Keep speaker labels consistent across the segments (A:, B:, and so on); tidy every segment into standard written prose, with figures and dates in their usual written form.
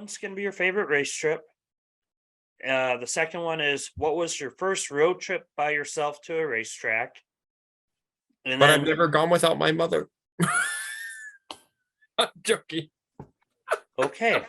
A: one's going to be your favorite race trip. The second one is, what was your first road trip by yourself to a racetrack? And
B: But
A: then,
B: I've never gone without my mother. I'm joking.
A: okay.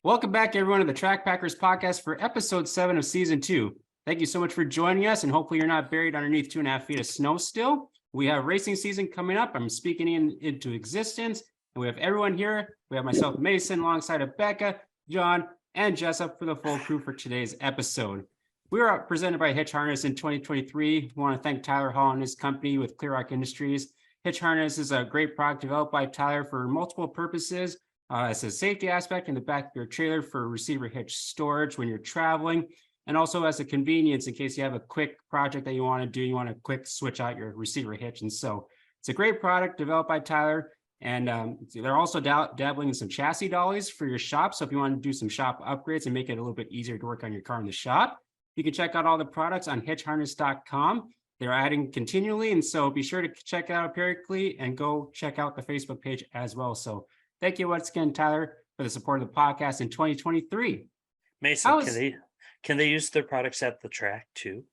C: Welcome back, everyone, to the Track Packers podcast for episode 7 of season 2. Thank you so much for joining us, and hopefully you're not buried underneath 2.5 feet of snow still. We have racing season coming up. I'm speaking into existence, and we have everyone here. We have myself, Mason, alongside of Becca, John, and Jessup for the full crew for today's episode. We are presented by Hitch Harness in 2023. We want to thank Tyler Hall and his company with Clear Rock Industries. Hitch Harness is a great product developed by Tyler for multiple purposes. It's a safety aspect in the back of your trailer for receiver hitch storage when you're traveling, and also as a convenience in case you have a quick project that you want to do, you want to quick switch out your receiver hitch. And so it's a great product developed by Tyler, and they're also dabbling in some chassis dollies for your shop. So if you want to do some shop upgrades and make it a little bit easier to work on your car in the shop, you can check out all the products on hitchharness.com. They're adding continually, and so be sure to check it out periodically and go check out the Facebook page as well. So thank you once again, Tyler, for the support of the podcast in 2023.
A: Mason, can they use their products at the track too?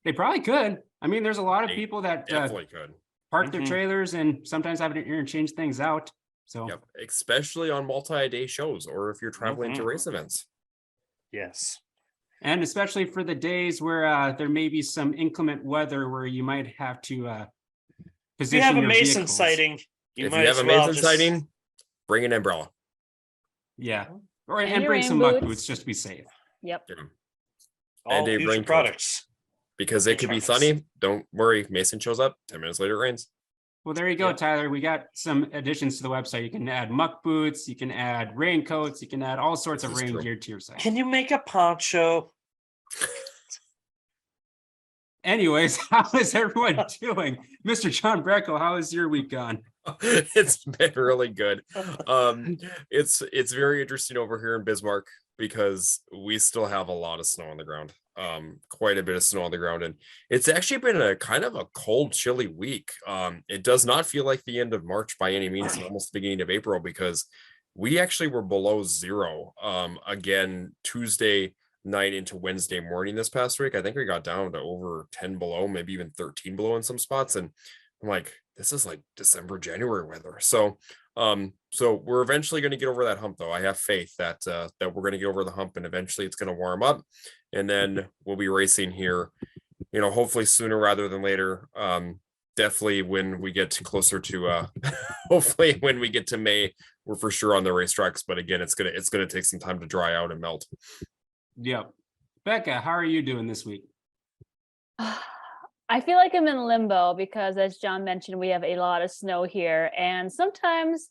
C: They probably could. I mean, there's a lot of people that
B: definitely could
C: park their trailers and sometimes have to interchange things out. So,
B: yep, especially on multi-day shows or if you're traveling to race events.
A: Yes.
C: And especially for the days where there may be some inclement weather where you might have to position
A: you have a
C: your
A: Mason
C: vehicles.
A: Sighting.
B: If you have a Mason sighting, bring an umbrella.
C: Yeah. And bring some muck boots just to be safe.
D: Yep.
B: Yeah.
A: All
B: and
A: future products.
B: Because it could be sunny. Don't worry. Mason shows up. 10 minutes later, it rains.
C: Well, there you go, Tyler. We got some additions to the website. You can add muck boots. You can add raincoats. You can add all sorts of rain gear to your site.
A: Can you make a poncho?
C: Anyways, how is everyone doing? Mr. John Breckel, how has your week gone?
B: It's been really good. It's very interesting over here in Bismarck because we still have a lot of snow on the ground. Quite a bit of snow on the ground, and it's actually been a kind of a cold, chilly week. It does not feel like the end of March by any means, almost the beginning of April, because we actually were below zero again Tuesday night into Wednesday morning this past week. I think we got down to over 10 below, maybe even 13 below in some spots, and I'm like, this is like December, January weather. So we're eventually going to get over that hump, though. I have faith that we're going to get over the hump, and eventually it's going to warm up, and then we'll be racing here, hopefully sooner rather than later. Definitely when we get closer to hopefully when we get to May, we're for sure on the racetracks. But again, it's gonna take some time to dry out and melt.
C: Yep. Becca, how are you doing this week?
D: I feel like I'm in limbo because, as John mentioned, we have a lot of snow here. And sometimes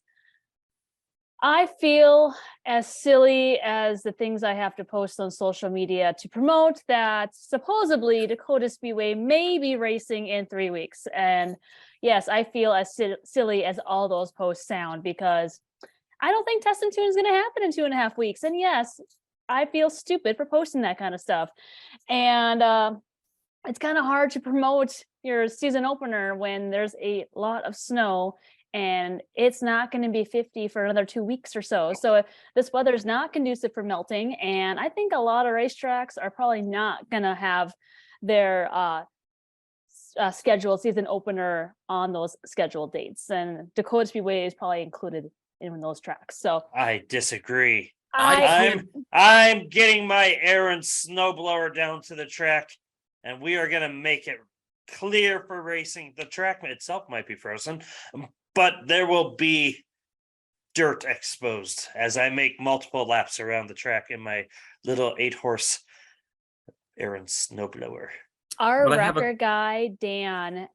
D: I feel as silly as the things I have to post on social media to promote that supposedly Dakota Speedway may be racing in 3 weeks. And yes, I feel as silly as all those posts sound because I don't think Test and Tune is going to happen in 2.5 weeks. And yes, I feel stupid for posting that kind of stuff. And it's kind of hard to promote your season opener when there's a lot of snow and it's not going to be 50 for another 2 weeks or so. So this weather is not conducive for melting. And I think a lot of racetracks are probably not going to have their scheduled season opener on those scheduled dates. And Dakota Speedway is probably included in those tracks. So
A: I disagree.
D: I
A: I'm getting my Aaron snowblower down to the track, and we are gonna make it clear for racing. The track itself might be frozen, but there will be dirt exposed as I make multiple laps around the track in my little 8-horse Aaron snowblower.
D: Our
B: But I have a-
D: wrecker guy, Dan,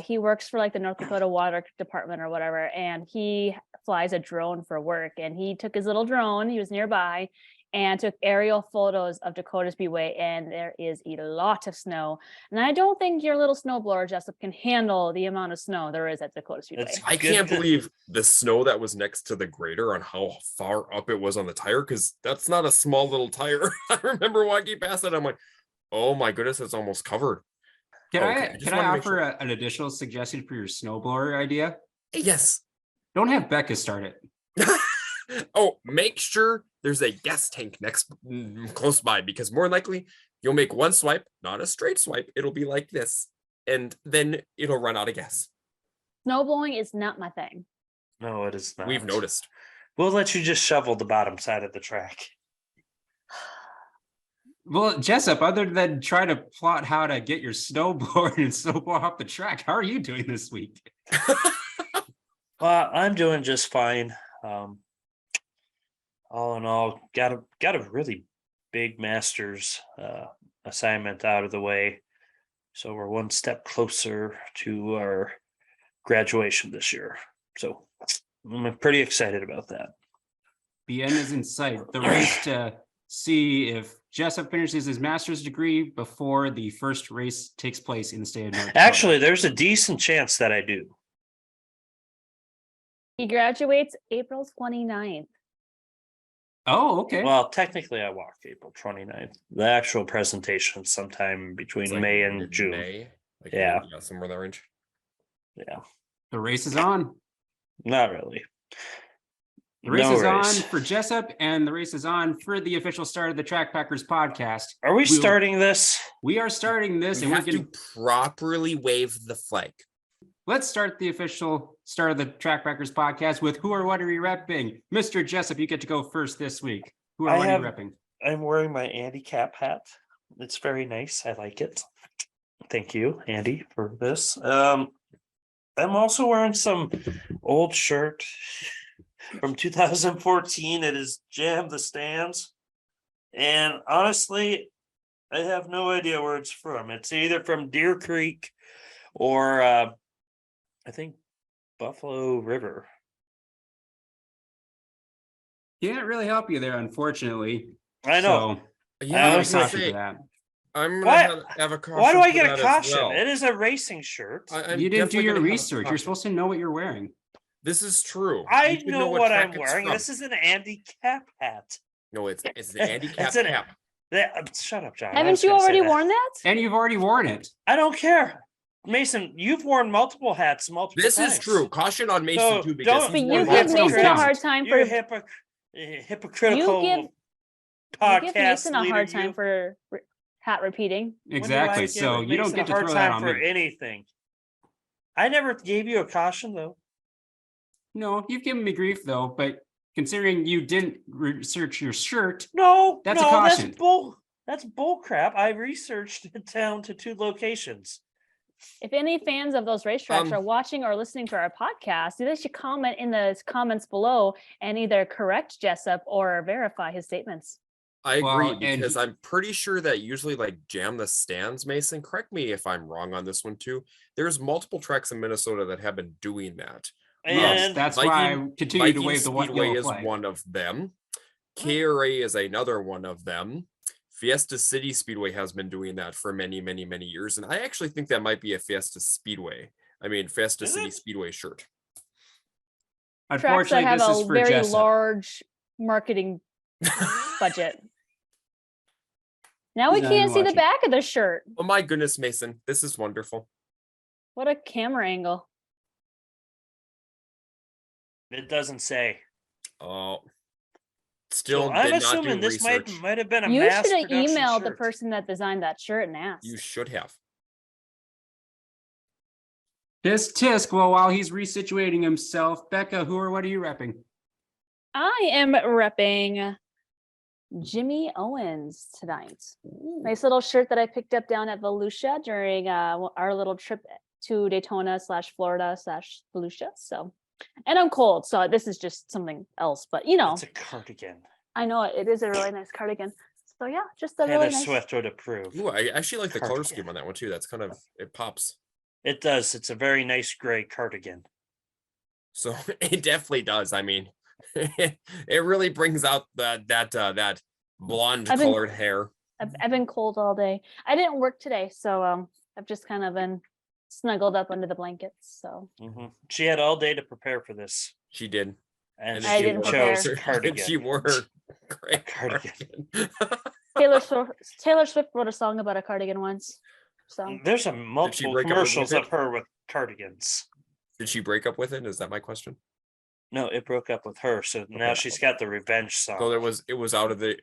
D: he works for like the North Dakota Water Department or whatever, and he flies a drone for work. And he took his little drone, he was nearby, and took aerial photos of Dakota Speedway, and there is a lot of snow. And I don't think your little snowblower, Jessup, can handle the amount of snow there is at Dakota Speedway.
A: It's
B: I
A: good
B: can't
A: to-
B: believe the snow that was next to the grader on how far up it was on the tire, because that's not a small little tire. I remember walking past it, I'm like, oh my goodness, it's almost covered.
C: Can
B: Okay, I
C: I
B: just
C: can I
B: wanted to make
C: offer
B: sure.
C: an additional suggestion for your snowblower idea?
B: Yes.
C: Don't have Becca start it.
B: Oh, make sure there's a gas tank close by, because more than likely you'll make one swipe, not a straight swipe. It'll be like this, and then it'll run out of gas.
D: Snow blowing is not my thing.
A: No, it is not.
B: We've noticed.
A: We'll let you just shovel the bottom side of the track.
C: Well, Jessup, other than try to plot how to get your snowboard and snowblower off the track, how are you doing this week?
A: I'm doing just fine. All in all, got a really big master's assignment out of the way, so we're one step closer to our graduation this year. So I'm pretty excited about that.
C: The end is in sight. The race to see if Jessup finishes his master's degree before the first race takes place in the state of North Dakota.
A: Actually, there's a decent chance that I do.
D: He graduates April 29th.
C: Oh, okay.
A: Well, technically, I walk April 29th. The actual presentation sometime between
B: It's like
A: May and June.
B: mid-May, like,
A: Yeah.
B: somewhere in that range.
A: Yeah,
C: The race is on.
A: not really.
C: The race
A: No
C: is on
A: race.
C: for Jessup, and the race is on for the official start of the Track Packers podcast.
A: Are we
C: We'll-
A: starting this?
C: We are starting this,
B: You
C: and we're
B: have to
C: getting.
B: properly wave the flag.
C: Let's start the official start of the Track Packers podcast with who or what are you repping? Mr. Jessup, you get to go first this week. Who or
A: I
C: what
A: have-
C: are you repping?
A: I'm wearing my Andy cap hat. It's very nice. I like it. Thank you, Andy, for this. I'm also wearing some old shirt from 2014. It is Jam the Stands. And honestly, I have no idea where it's from. It's either from Deer Creek or I think Buffalo River.
C: Can't really help you there, unfortunately.
A: I know.
C: So,
B: Yeah,
A: I
B: I
A: was
B: was
A: gonna
B: gonna
C: caution
B: say,
C: for that.
B: I'm
A: Why-
B: gonna have a caution.
A: Why do I
B: for
A: get
B: that
A: a
B: as
A: caution?
B: well.
A: It is a racing shirt.
B: I'm
C: You didn't do
B: definitely
C: your
B: gonna have a
C: research. You're
B: caution.
C: supposed to know what you're wearing.
B: This is true.
A: I
B: You should
A: know what
B: track
A: I'm
B: it's
A: wearing.
B: from.
A: This is an Andy cap hat.
B: No, it's the handicap
A: It's an-
B: cap.
A: Shut up, John. I was
D: Haven't you
A: gonna say
D: already
A: that.
D: worn that?
C: And you've already worn it.
A: I don't care. Mason, you've worn multiple hats multiple
B: This
A: times.
B: is true. Caution on Mason
A: So,
B: too, because
A: don't-
D: But
B: he's
D: you
B: worn
C: hats
D: give
C: don't
D: Mason a
C: count.
D: hard time
A: You're
D: for
A: hypocritical
D: You give
A: podcast
D: Mason a hard
A: leader,
D: time
A: you.
D: for hat repeating.
A: When do I
C: Exactly.
A: give
C: So you don't
A: Mason
C: get
A: a
C: to
A: hard
C: throw that
A: time
C: on
A: for
C: me.
A: anything. I never gave you a caution though.
C: No, you've given me grief though, but considering you didn't research your shirt,
A: No,
C: That's a
A: no,
C: caution.
A: That's bull crap. I researched it down to 2 locations.
D: If any fans of those racetracks
B: Um,
D: are watching or listening to our podcast, they should comment in the comments below and either correct Jessup or verify his statements.
B: I agree,
C: Well, and
B: because I'm pretty sure that usually like Jam the Stands, Mason, correct me if I'm wrong on this one too. There's multiple tracks in Minnesota that have been doing that.
C: yes,
A: And
C: that's why I continue to
B: Viking
C: wave the one
B: Speedway
C: yellow
B: is
C: flag.
B: one of them. KRA is another one of them. Fiesta City Speedway has been doing that for many, many, many years. And I actually think that might be a Fiesta
A: Is
B: City
A: it?
B: Speedway shirt.
D: Tracks that
C: Unfortunately,
D: have
C: this is
D: a
C: for
D: very
C: Jessup.
D: large marketing budget. Now we
C: He's not even
D: can't see the
C: watching.
D: back of the shirt.
B: Oh my goodness, Mason, this is wonderful.
D: What a camera angle.
A: it doesn't say.
B: Oh,
A: So
B: still
A: I'm
B: did not do
A: assuming this might
B: research.
A: have been a
D: You
A: mass
D: should have
A: production
D: emailed the
A: shirt.
D: person that designed that shirt and asked.
B: You should have.
C: Tisk tisk. Well, while he's resituating himself, Becca, who or what are you repping?
D: I am repping Jimmy Owens tonight. Nice little shirt that I picked up down at Volusia during our little trip to Daytona / Florida / Volusia. So, and I'm cold, so this is just something else. But you know,
A: It's a cardigan.
D: I know it is a really nice cardigan. So yeah, just a
A: Taylor
D: really nice.
A: Swift would approve.
B: Ooh, I actually like the color
A: Cardigan.
B: scheme on that one too. That's kind of, it pops.
A: It does. It's a very nice gray cardigan.
B: So it definitely does. I mean, it really brings out that blonde
D: I've been-
B: colored hair.
D: I've been cold all day. I didn't work today, so I've just kind of been snuggled up under the blankets. So
A: She had all day to prepare for this,
B: She did.
A: and
D: I
A: she
D: didn't
A: chose
D: prepare.
A: cardigan.
B: And she wore her gray
A: Cardigan.
B: cardigan.
D: Taylor Swift wrote a song about a cardigan once. So
A: There's a multiple
B: break up with
A: commercials
B: it?
A: of her with cardigans.
B: Did she break up with it? Is that my question?
A: No, it broke up with her, so now
B: Okay.
A: she's got the revenge song.
B: So it was out of the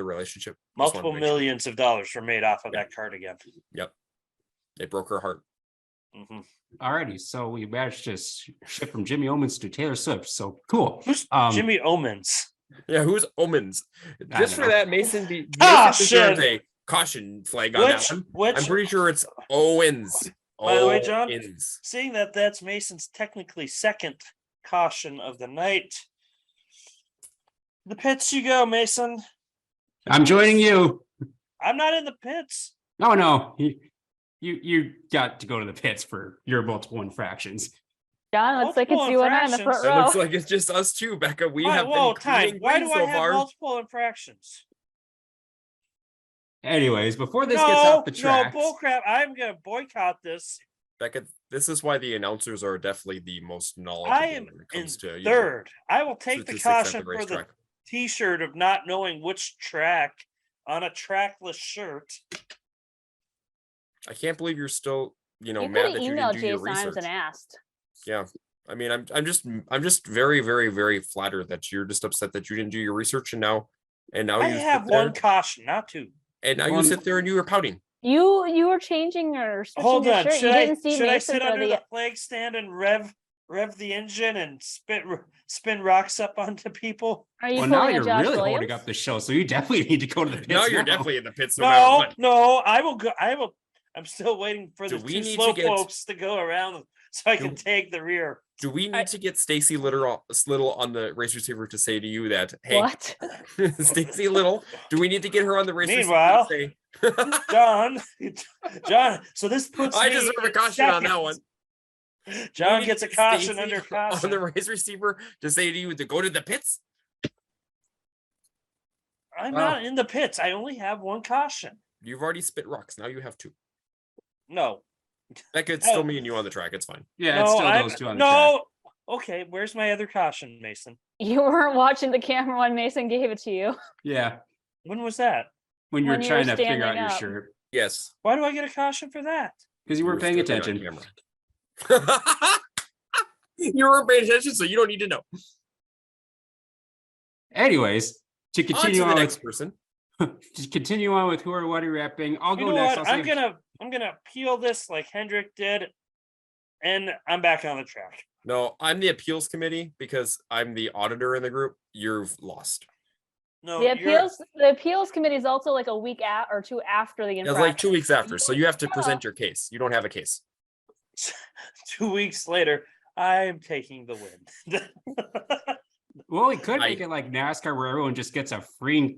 B: relationship. Just wanted
A: Multiple
B: to make sure.
A: millions of dollars were made off of
B: Yeah.
A: that cardigan.
B: Yep. It broke her heart.
A: Mhm.
C: Alrighty, so we managed to shift from Jimmy Owens to Taylor Swift. So cool.
A: Who's Jimmy Omens?
B: Yeah, who's Omens?
C: I
B: Just
C: don't
B: for
C: know.
B: that, Mason deserves
A: Caution!
B: a caution flag on that one. I'm
A: Which,
B: pretty sure it's Owens.
A: By the way, John,
B: Owens.
A: seeing that that's Mason's technically second caution of the night. The pits you go, Mason.
C: I'm joining you.
A: I'm not in the pits.
C: Oh no, you got to go to the pits for your multiple infractions.
D: John, looks like it's
A: Multiple
D: you and I in the front
A: infractions.
B: It
D: row.
B: looks like it's just us two, Becca. We
A: Why,
B: have
A: whoa,
B: been
A: time.
B: cleaning
A: Why
B: green
A: do I
B: so
A: have
B: far.
A: multiple infractions?
C: Anyways, before this gets off the
A: No,
C: tracks,
A: bullcrap. I'm gonna boycott this.
B: Becca, this is why the announcers are definitely the most knowledgeable
A: I am
B: when it
A: in
B: comes to
A: third. I will take the
B: statistics at
A: caution for the
B: racetrack.
A: t-shirt of not knowing which track on a trackless shirt.
B: I can't believe you're still,
D: You
B: mad
D: could
B: that
D: have
B: you
D: emailed
B: didn't do your
D: Jay Symes
B: research.
D: and asked.
B: Yeah. I mean, I'm just very, very, very flattered that you're just upset that you didn't do your research and now
A: I
B: you
A: have
B: sit there,
A: one caution, not two.
B: and now you
C: One-
B: sit there and you were pouting.
D: You were changing or switching
A: Hold
D: your
A: on.
D: shirt.
A: Should
D: You
A: I
D: didn't see
A: should I
D: Mason
A: sit
D: throw
A: under
D: the
A: the flag stand and rev the engine and spin rocks up onto people?
D: Are you
C: well, now
D: pulling a
C: you're
D: Josh
C: really
D: Williams?
C: holding up the show, so you definitely need to go to the pits.
B: Now you're definitely in the pits no matter
A: No,
B: what.
A: no, I will go. I'm still waiting for
B: Do
A: the
B: we
A: two
B: need
A: slow
B: to get-
A: folks to go around so I
B: Do-
A: can take the rear.
B: Do we need to get Stacy Little on the race receiver to say to you that, hey,
D: What?
B: Stacy Little, do we need to get her on the race
A: Meanwhile,
B: receiver to say,
A: John. So this puts
B: I
A: me
B: deserve a
A: in
B: caution on that
A: second.
B: one.
A: John
B: We
A: gets a
B: need
A: caution
B: Stacy
A: under
B: on
A: caution.
B: the race receiver to say to you to go to the pits.
A: I'm
C: Wow.
A: not in the pits. I only have one caution.
B: You've already spit rocks. Now you have two.
A: No,
B: Becca, it's still me and you on the track. It's fine.
C: Yeah,
A: no,
C: it's still
A: I'm,
C: those two on the track.
A: no. Okay, where's my other caution, Mason?
D: You weren't watching the camera when Mason gave it to you.
C: Yeah,
A: When was that?
C: when you were
D: When you were
C: trying to figure out
D: standing
C: your
D: up.
C: shirt
B: Yes.
A: Why do I get a caution for that?
C: because you weren't paying attention.
B: You weren't paying attention, so you don't need to know.
C: Anyways, to
B: On to
C: continue
B: the
C: on
B: next
C: with
B: person.
C: to continue on with who or what are you rapping, I'll
A: You
C: go
A: know
C: next.
A: what?
C: I'll
A: I'm
C: say-
A: gonna peel this like Hendrick did, and I'm back on the track.
B: No, I'm the appeals committee because I'm the auditor in the group. You've lost.
A: No,
D: The appeals committee is also like a week or two after the
B: It's
D: infraction.
B: like 2 weeks after, so you have to present your case. You don't have a case.
A: 2 weeks later, I'm taking the win.
C: Well, we could
B: I-
C: make it like NASCAR where everyone just gets a free,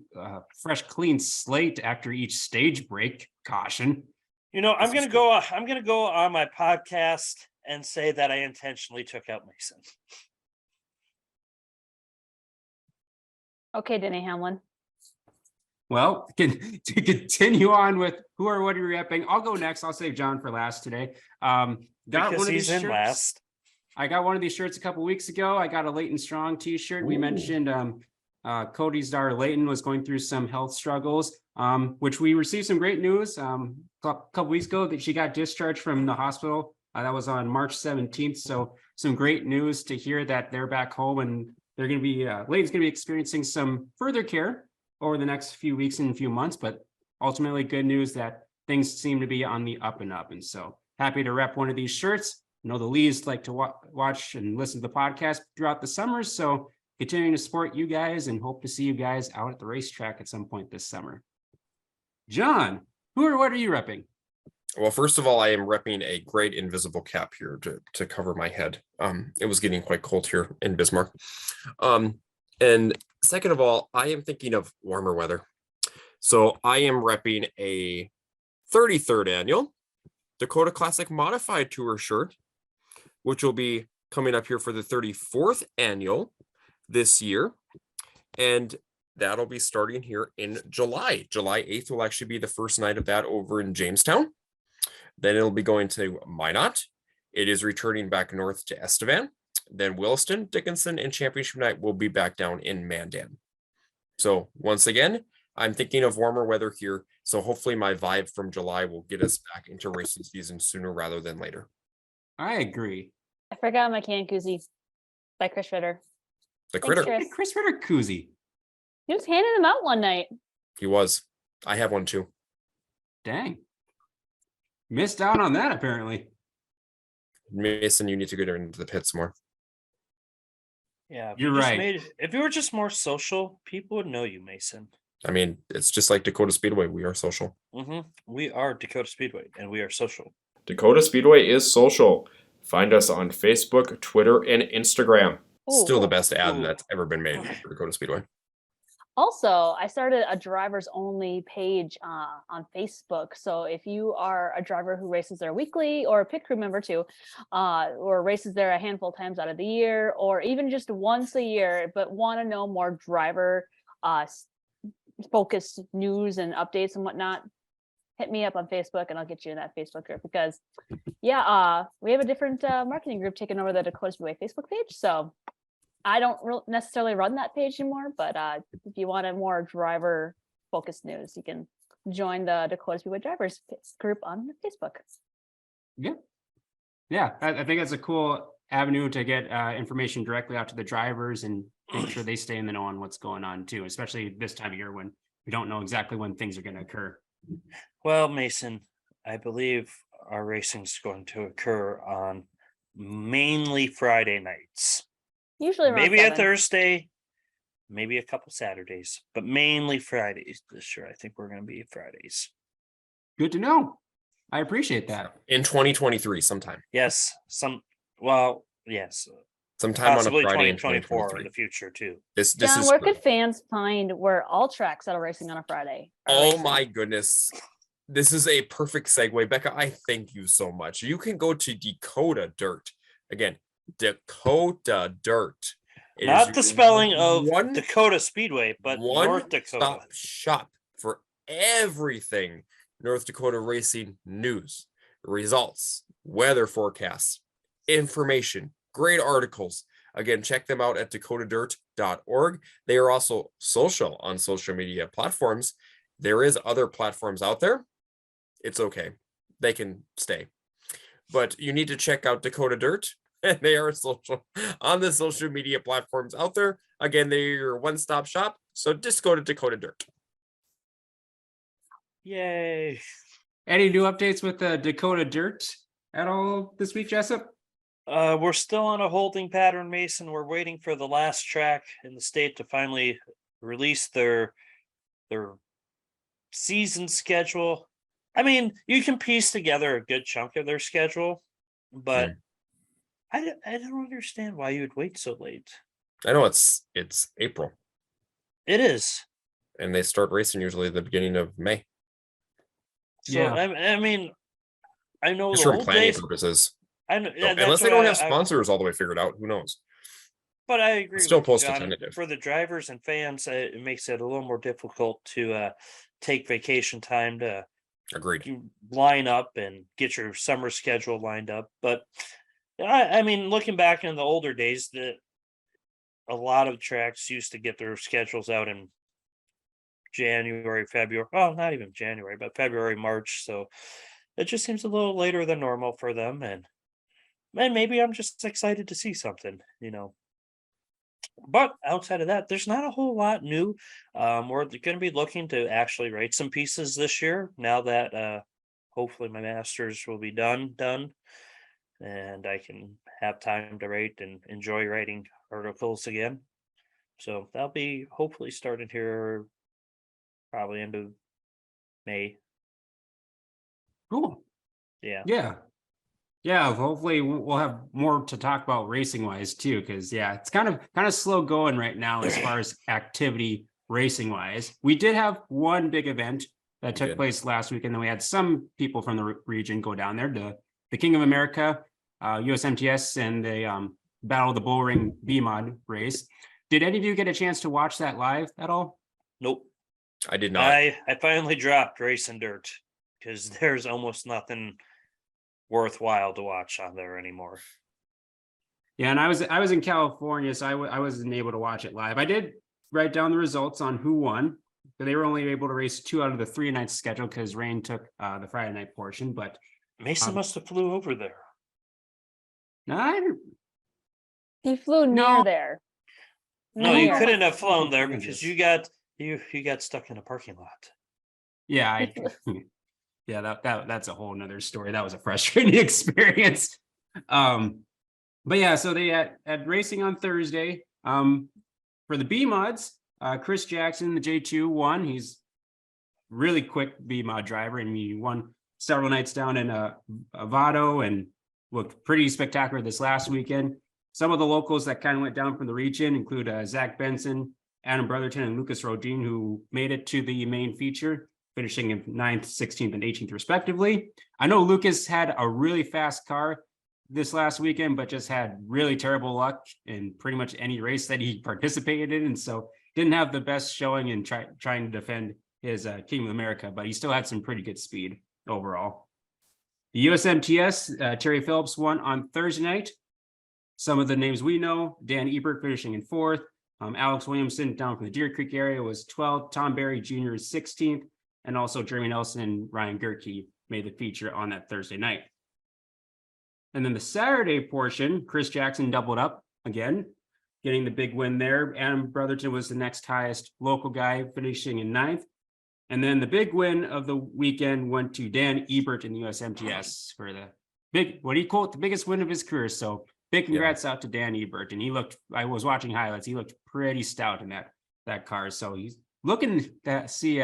C: fresh, clean slate after each stage break. Caution.
A: You know, I'm
B: This is
A: gonna go. I'm gonna go on my podcast and say that I intentionally took out Mason.
D: Okay, Denny Hamlin.
C: Well, to continue on with who or what are you rapping, I'll go next. I'll save John for last today. Got
A: Because
C: one of
A: he's
C: these
A: in
C: shirts.
A: last.
C: I got one of these shirts a couple weeks ago. I got a Leighton Strong t-shirt. We
A: Ooh.
C: mentioned Cody's daughter Leighton was going through some health struggles, which we received some great news a couple weeks ago that she got discharged from the hospital. That was on March 17th. So some great news to hear that they're back home and they're going to be, Leighton's going to be experiencing some further care over the next few weeks and few months, but ultimately good news that things seem to be on the up and up. And so happy to rep one of these shirts. I know the Lees like to watch and listen to the podcast throughout the summers, so continuing to support you guys and hope to see you guys out at the racetrack at some point this summer. John, what are you repping?
B: Well, first of all, I am repping a great invisible cap here to cover my head. It was getting quite cold here in Bismarck. And second of all, I am thinking of warmer weather. So I am repping a 33rd annual Dakota Classic Modified Tour shirt, which will be coming up here for the 34th annual this year. And that'll be starting here in July. July 8th will actually be the first night of that over in Jamestown. Then it'll be going to Minot. It is returning back north to Estevan. Then Williston, Dickinson, and Championship Night will be back down in Mandan. So once again, I'm thinking of warmer weather here. So hopefully my vibe from July will get us back into racing season sooner rather than later.
C: I agree.
D: I forgot my can koozie by Chris Ritter.
B: The
D: Thanks,
B: critter.
D: Chris.
C: Hey, Chris Ritter koozie.
D: He was handing them out one night.
B: He was. I have one too.
C: Dang. Missed out on that, apparently.
B: Mason, you need to get into the pits more.
A: Yeah, if
C: You're
A: you just
C: right.
A: if you were just more social, people would know you, Mason.
B: I mean, it's just like Dakota Speedway. We are social.
A: We are Dakota Speedway, and we are social.
E: Dakota Speedway is social. Find us on Facebook, Twitter, and Instagram.
D: Ooh.
B: Still the best ad
A: Ooh.
B: that's ever been made for Dakota Speedway.
D: Also, I started a drivers only page on Facebook. So if you are a driver who races there weekly, or a pit crew member too, or races there a handful of times out of the year, or even just once a year, but want to know more driver focused news and updates and whatnot, hit me up on Facebook and I'll get you in that Facebook group, because we have a different marketing group taking over the Dakota Speedway Facebook page. So I don't necessarily run that page anymore, but if you want a more driver focused news, you can join the Dakota Speedway drivers group on Facebook.
C: Yeah, I think that's a cool avenue to get information directly out to the drivers and make sure they stay in the know on what's going on too, especially this time of year when we don't know exactly when things are going to occur.
A: Well, Mason, I believe our racing is going to occur on mainly Friday nights.
D: Usually around
A: Maybe a
D: 7.
A: Thursday, maybe a couple Saturdays, but mainly Fridays this year. I think we're going to be Fridays.
C: Good to know. I appreciate that.
B: In 2023, sometime.
A: Yes, sometime
B: on
A: possibly
B: a Friday in
A: 2024 in
B: 2023.
A: the future too.
B: This
D: John,
B: is
D: where
B: true.
D: could fans find where all tracks that are racing on a Friday are
B: Oh
D: racing?
B: my goodness. This is a perfect segue. Becca, I thank you so much. You can go to Dakota Dirt. Again, Dakota Dirt. It
A: Not
B: is
A: the spelling of
B: one
A: Dakota Speedway, but North Dakota.
B: stop shop for everything North Dakota racing news, results, weather forecasts, information, great articles. Again, check them out at dakotadirt.org. They are also social on social media platforms. There is other platforms out there. It's okay. They can stay. But you need to check out Dakota Dirt. And they are social on the social media platforms out there. Again, they're your one-stop shop. So just go to Dakota Dirt.
A: Yay.
C: Any new updates with the Dakota Dirt at all this week, Jessup?
A: We're still on a holding pattern, Mason. We're waiting for the last track in the state to finally release their season schedule. I mean, you can piece together a good chunk of their schedule, but I don't understand why you would wait so late.
B: I know it's April,
A: It is.
B: and they start racing usually at the beginning of May.
A: So
C: Yeah.
A: I mean, I know
B: Just
A: the
B: for
A: old
B: planning
A: days.
B: purposes.
A: I know,
B: So, unless they don't have sponsors all the way figured out, who knows?
A: But I agree.
B: Still
A: with you,
B: post a
A: John.
B: tentative.
A: For the drivers and fans. It makes it a little more difficult to take vacation time to
B: Agreed.
A: line up and get your summer schedule lined up. But I mean, looking back in the older days, that a lot of tracks used to get their schedules out in January, February. Oh, not even January, but February, March. So it just seems a little later than normal for them. And maybe I'm just excited to see something, But outside of that, there's not a whole lot new. We're going to be looking to actually write some pieces this year. Now that hopefully my master's will be done, and I can have time to write and enjoy writing articles again. So that'll be hopefully starting here probably end of May.
C: Cool.
A: Yeah.
C: Yeah. Yeah, hopefully we'll have more to talk about racing wise too, because yeah, it's kind of slow going right now as far as activity racing wise. We did have one big event that took
B: did.
C: place last week, and then we had some people from the region go down there to the King of America, USMTS, and the Battle of the Bullring B-Mod race. Did any of you get a chance to watch that live at all?
A: Nope.
B: I did not.
A: I finally dropped racing dirt because there's almost nothing worthwhile to watch on there anymore.
C: Yeah, and I was in California, so I wasn't able to watch it live. I did write down the results on who won. But they were only able to race 2 out of the 3 nights schedule because rain took the Friday night portion. But
A: Mason must have flew over there.
C: no,
D: He flew near
C: No.
D: there.
A: No, you
D: Near.
A: couldn't have flown there
C: Goodness.
A: because you got stuck in a parking lot.
C: yeah, yeah, that's a whole nother story. That was a frustrating experience. But yeah, so they had racing on Thursday. For the B mods, Chris Jackson, the J2 won. He's really quick B mod driver, and he won several nights down in Avado and looked pretty spectacular this last weekend. Some of the locals that kind of went down from the region include Zach Benson, Adam Brotherton, and Lucas Rodin, who made it to the main feature, finishing in 9th, 16th, and 18th respectively. I know Lucas had a really fast car this last weekend, but just had really terrible luck in pretty much any race that he participated in, and so didn't have the best showing in trying to defend his King of America, but he still had some pretty good speed overall. The USMTS, Terry Phillips won on Thursday night. Some of the names we know: Dan Ebert finishing in 4th, Alex Williamson down from the Deer Creek area was 12th, Tom Berry Jr. is 16th, and also Jeremy Nelson and Ryan Gerke made the feature on that Thursday night. And then the Saturday portion, Chris Jackson doubled up again, getting the big win there. Adam Brotherton was the next highest local guy, finishing in 9th. And then the big win of the weekend went to Dan Ebert in the USMTS for the big, what do you call it, the biggest win of his career. So big congrats out to Dan Ebert. And he looked, I was watching highlights, he looked pretty stout in that car. So he's looking to see,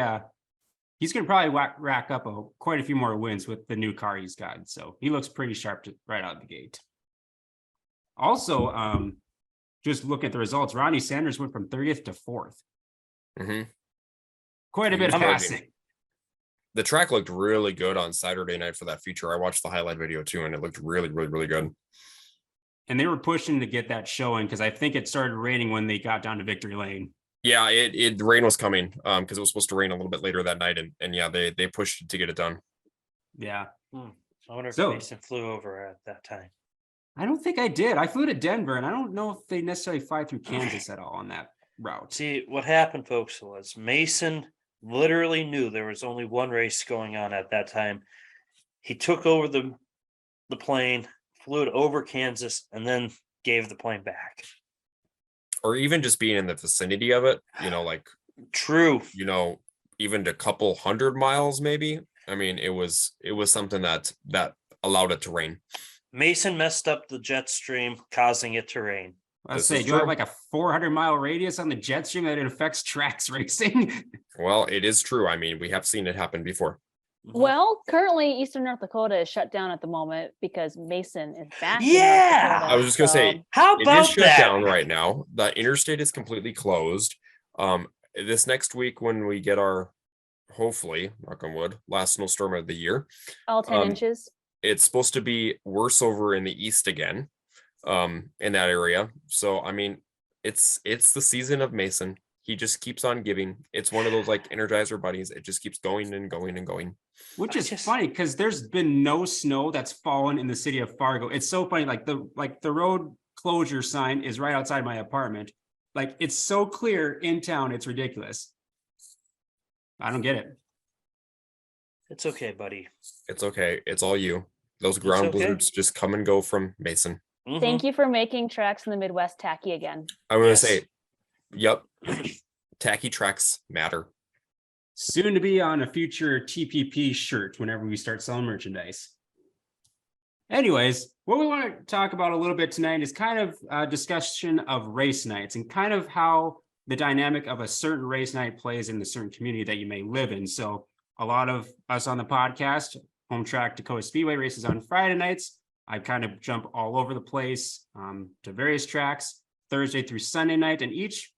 C: he's going to probably rack up quite a few more wins with the new car he's got. So he looks pretty sharp right out of the gate. Also, just look at the results. Ronnie Sanders went from 30th to 4th.
B: Mm-hmm.
C: Quite a bit of passing.
B: The track looked really good on Saturday night for that feature. I watched the highlight video too, and it looked really, really, really good.
C: And they were pushing to get that showing because I think it started raining when they got down to Victory Lane.
B: Yeah, the rain was coming because it was supposed to rain a little bit later that night, and yeah, they pushed to get it done.
C: Yeah.
A: I wonder if
C: So-
A: Mason flew over at that time.
C: I don't think I did. I flew to Denver, and I don't know if they necessarily fly through Kansas at all on that route.
A: See, what happened, folks, was Mason literally knew there was only one race going on at that time. He took over the plane, flew it over Kansas, and then gave the plane back.
B: Or even just being in the vicinity of it, like,
A: True.
B: even a couple 100 miles, maybe. I mean, it was something that allowed it to rain.
A: Mason messed up the jet stream, causing it to rain.
C: Let's
B: This
C: say,
B: is
C: do you have
B: true.
C: like a 400-mile radius on the jet stream that it affects tracks racing?
B: Well, it is true. I mean, we have seen it happen before.
D: Well, currently Eastern North Dakota is shut down at the moment because Mason is back. in North
A: Yeah!
D: Dakota,
B: I was just gonna say,
D: so-
A: How
B: It
A: about
B: is shut
A: that?
B: down right now. The interstate is completely closed. This next week when we get our, hopefully, knock on wood, last snowstorm of the year,
D: all 10
B: um,
D: inches.
B: it's supposed to be worse over in the east again, in that area. So I mean, it's the season of Mason. He just keeps on giving. It's one of those like Energizer buddies. It just keeps going and going and going.
C: Which
A: I
C: is
A: just-
C: funny because there's been no snow that's fallen in the city of Fargo. It's so funny. Like the road closure sign is right outside my apartment. Like it's so clear in town. It's ridiculous. I don't get it.
A: It's okay, buddy.
B: It's okay. It's all you. Those ground
A: okay.
B: blizzards just come and go from Mason.
D: Thank you for making tracks in the Midwest tacky again.
B: I'm gonna
A: Yes.
B: say, yep, tacky tracks matter.
C: Soon to be on a future TPP shirt whenever we start selling merchandise. Anyways, what we want to talk about a little bit tonight is kind of a discussion of race nights and kind of how the dynamic of a certain race night plays in the certain community that you may live in. So a lot of us on the podcast, Home Track Dakota Speedway races on Friday nights. I kind of jump all over the place to various tracks Thursday through Sunday night, and each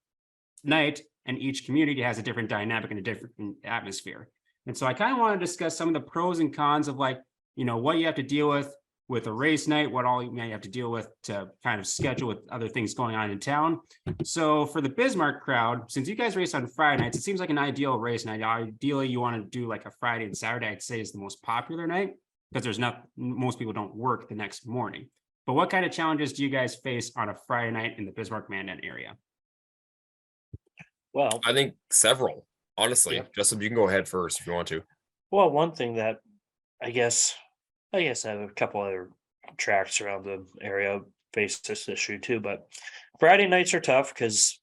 C: night and each community has a different dynamic and a different atmosphere. And so I kind of want to discuss some of the pros and cons of like, you know, what you have to deal with a race night, what all you may have to deal with to kind of schedule with other things going on in town. So for the Bismarck crowd, since you guys race on Friday nights, it seems like an ideal race night. Ideally, you want to do like a Friday and Saturday, I'd say is the most popular night because most people don't work the next morning. But what kind of challenges do you guys face on a Friday night in the Bismarck-Mandan area?
A: Well,
B: I think several, honestly.
A: Yeah.
B: Justin, you can go ahead first if you want to.
A: well, one thing that I guess I have a couple other tracks around the area face this issue too, but Friday nights are tough because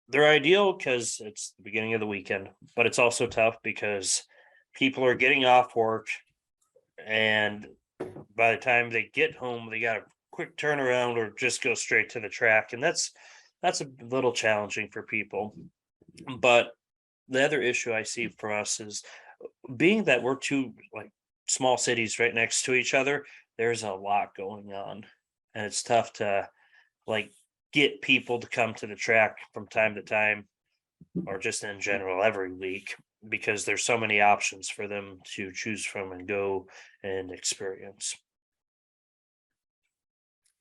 A: they're ideal because it's the beginning of the weekend, but it's also tough because people are getting off work and by the time they get home, they got a quick turnaround or just go straight to the track. And that's a little challenging for people. But the other issue I see for us is being that we're two like small cities right next to each other, there's a lot going on. And it's tough to like get people to come to the track from time to time or just in general every week because there's so many options for them to choose from and go and experience.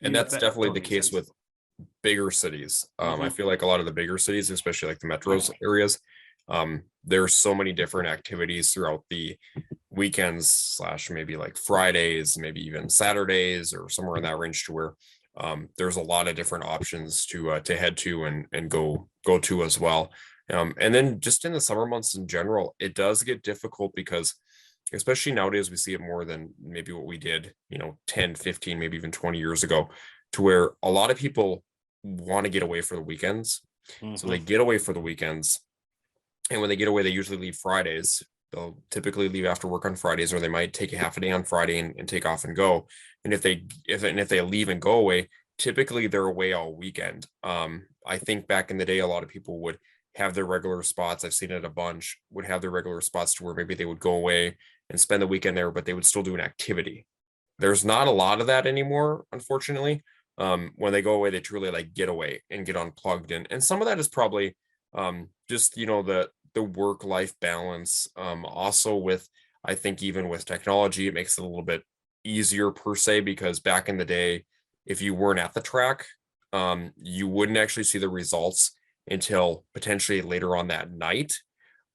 B: And
C: Yeah,
B: that's
C: that
B: definitely
C: totally
B: the
C: makes
B: case
C: sense.
B: with bigger cities. I
C: Mhm.
B: feel like a lot of the bigger cities, especially like the metros areas, there's so many different activities throughout the weekends slash maybe like Fridays, maybe even Saturdays or somewhere in that range to where there's a lot of different options to head to and go to as well. And then just in the summer months in general, it does get difficult because especially nowadays we see it more than maybe what we did, 10, 15, maybe even 20 years ago, to where a lot of people want to get away for the weekends. So they get away for the weekends. And when they get away, they usually leave Fridays. They'll typically leave after work on Fridays, or they might take a half a day on Friday and take off and go. And if they leave and go away, typically they're away all weekend. I think back in the day, a lot of people would have their regular spots. I've seen it a bunch, would have their regular spots to where maybe they would go away and spend the weekend there, but they would still do an activity. There's not a lot of that anymore, unfortunately. When they go away, they truly like get away and get unplugged. And some of that is probably just, the work-life balance. Also with, I think even with technology, it makes it a little bit easier per se, because back in the day, if you weren't at the track, you wouldn't actually see the results until potentially later on that night,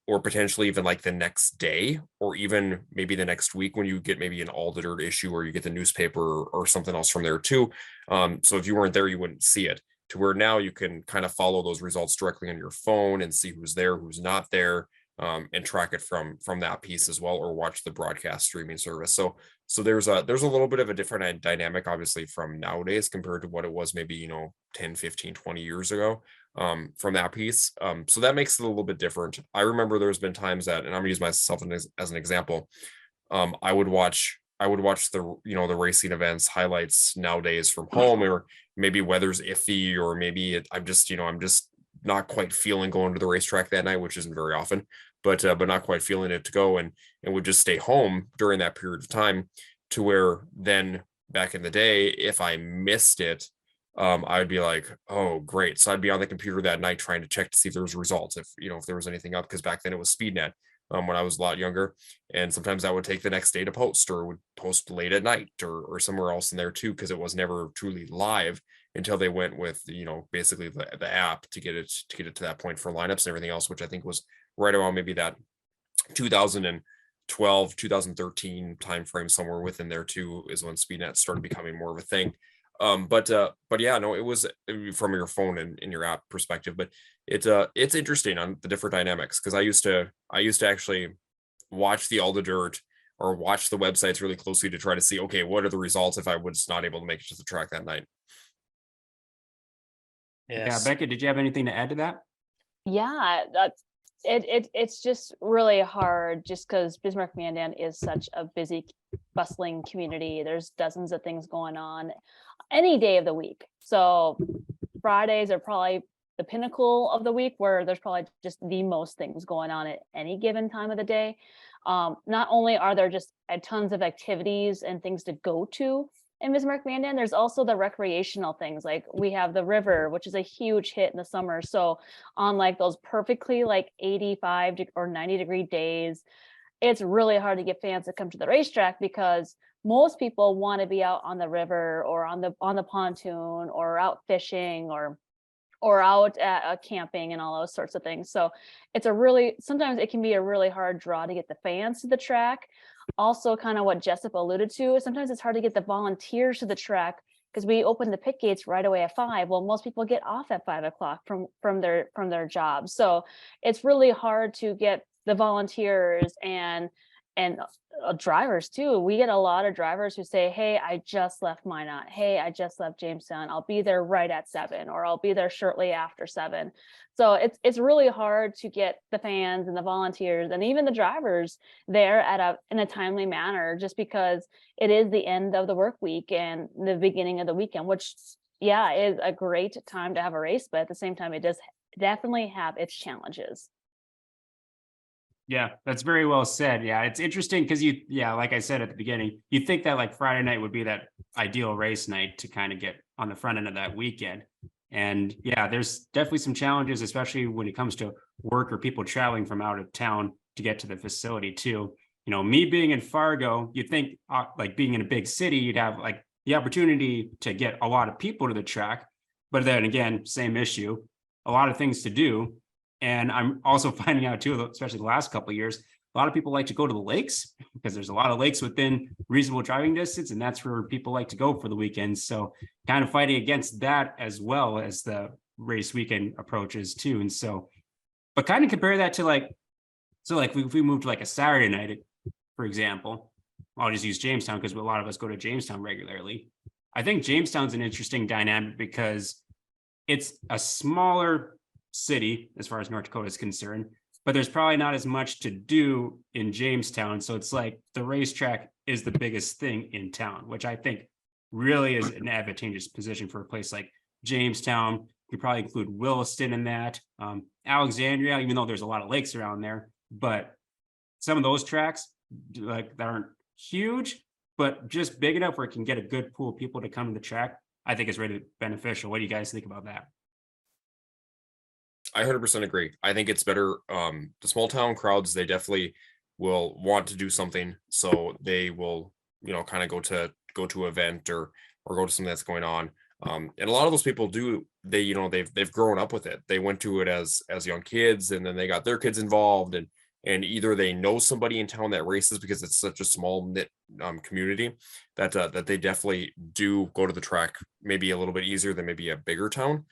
B: or potentially even like the next day, or even maybe the next week when you get maybe an all the dirt issue, or you get the newspaper or something else from there too. So if you weren't there, you wouldn't see it, to where now you can kind of follow those results directly on your phone and see who's there, who's not there, and track it from that piece as well, or watch the broadcast streaming service. So there's a little bit of a different dynamic, obviously, from nowadays compared to what it was maybe 10, 15, 20 years ago, from that piece. So that makes it a little bit different. I remember there's been times that, and I'm gonna use myself as an example, I would watch the the racing events highlights nowadays from home, or maybe weather's iffy, or maybe I'm just not quite feeling going to the racetrack that night, which isn't very often, but not quite feeling it to go, and would just stay home during that period of time, to where then back in the day, if I missed it, I'd be like, oh great. So I'd be on the computer that night trying to check to see if there was results, if there was anything up, because back then it was SpeedNet, when I was a lot younger. And sometimes I would take the next day to post, or would post late at night, or somewhere else in there too, because it was never truly live until they went with basically the app to get it to that point for lineups and everything else, which I think was right around maybe that 2012 2013 timeframe, somewhere within there too, is when SpeedNet started becoming more of a thing. But yeah, no, it was from your phone and in your app perspective, but it's interesting on the different dynamics, because I used to actually watch the All the Dirt, or watch the websites really closely to try to see, okay, what are the results if I was not able to make it to the track that night.
A: Yes.
C: Yeah, Becca, did you have anything to add to that?
D: Yeah, that's it's just really hard, just because Bismarck Mandan is such a busy, bustling community. There's dozens of things going on any day of the week. So Fridays are probably the pinnacle of the week, where there's probably just the most things going on at any given time of the day. Not only are there just tons of activities and things to go to in Bismarck Mandan, there's also the recreational things. Like we have the river, which is a huge hit in the summer. So on like those perfectly like 85 or 90-degree days, it's really hard to get fans to come to the racetrack, because most people want to be out on the river or on the pontoon or out fishing or out at camping and all those sorts of things. So it's sometimes it can be a really hard draw to get the fans to the track. Also, kind of what Jessup alluded to, sometimes it's hard to get the volunteers to the track, because we open the pit gates right away at 5. Well, most people get off at 5 o'clock from their jobs. So it's really hard to get the volunteers and drivers too. We get a lot of drivers who say, hey, I just left Minot. Hey, I just left Jamestown. I'll be there right at 7, or I'll be there shortly after 7. So it's really hard to get the fans and the volunteers and even the drivers there in a timely manner, just because it is the end of the work week and the beginning of the weekend, which is a great time to have a race, but at the same time, it does definitely have its challenges.
C: Yeah, that's very well said. Yeah, it's interesting because like I said at the beginning, you think that like Friday night would be that ideal race night to kind of get on the front end of that weekend. And yeah, there's definitely some challenges, especially when it comes to work or people traveling from out of town to get to the facility too. You know, me being in Fargo, you'd think like being in a big city, you'd have like the opportunity to get a lot of people to the track. But then again, same issue, a lot of things to do. And I'm also finding out too, especially the last couple of years, a lot of people like to go to the lakes because there's a lot of lakes within reasonable driving distance, and that's where people like to go for the weekends. So kind of fighting against that as well as the race weekend approaches too. And so, but kind of compare that to if we moved to like a Saturday night, for example, I'll just use Jamestown because a lot of us go to Jamestown regularly. I think Jamestown's an interesting dynamic because it's a smaller city as far as North Dakota is concerned, but there's probably not as much to do in Jamestown. So it's like the racetrack is the biggest thing in town, which I think really is an advantageous position for a place like Jamestown. You probably include Williston in that, Alexandria, even though there's a lot of lakes around there, but some of those tracks like that aren't huge, but just big enough where it can get a good pool of people to come to the track, I think is really beneficial. What do you guys think about that?
B: I 100% agree. I think it's better. The small town crowds, they definitely will want to do something, so they will, kind of go to an event or go to something that's going on. And a lot of those people do. They've grown up with it. They went to it as young kids, and then they got their kids involved, and either they know somebody in town that races because it's such a small knit community that they definitely do go to the track maybe a little bit easier than maybe a bigger town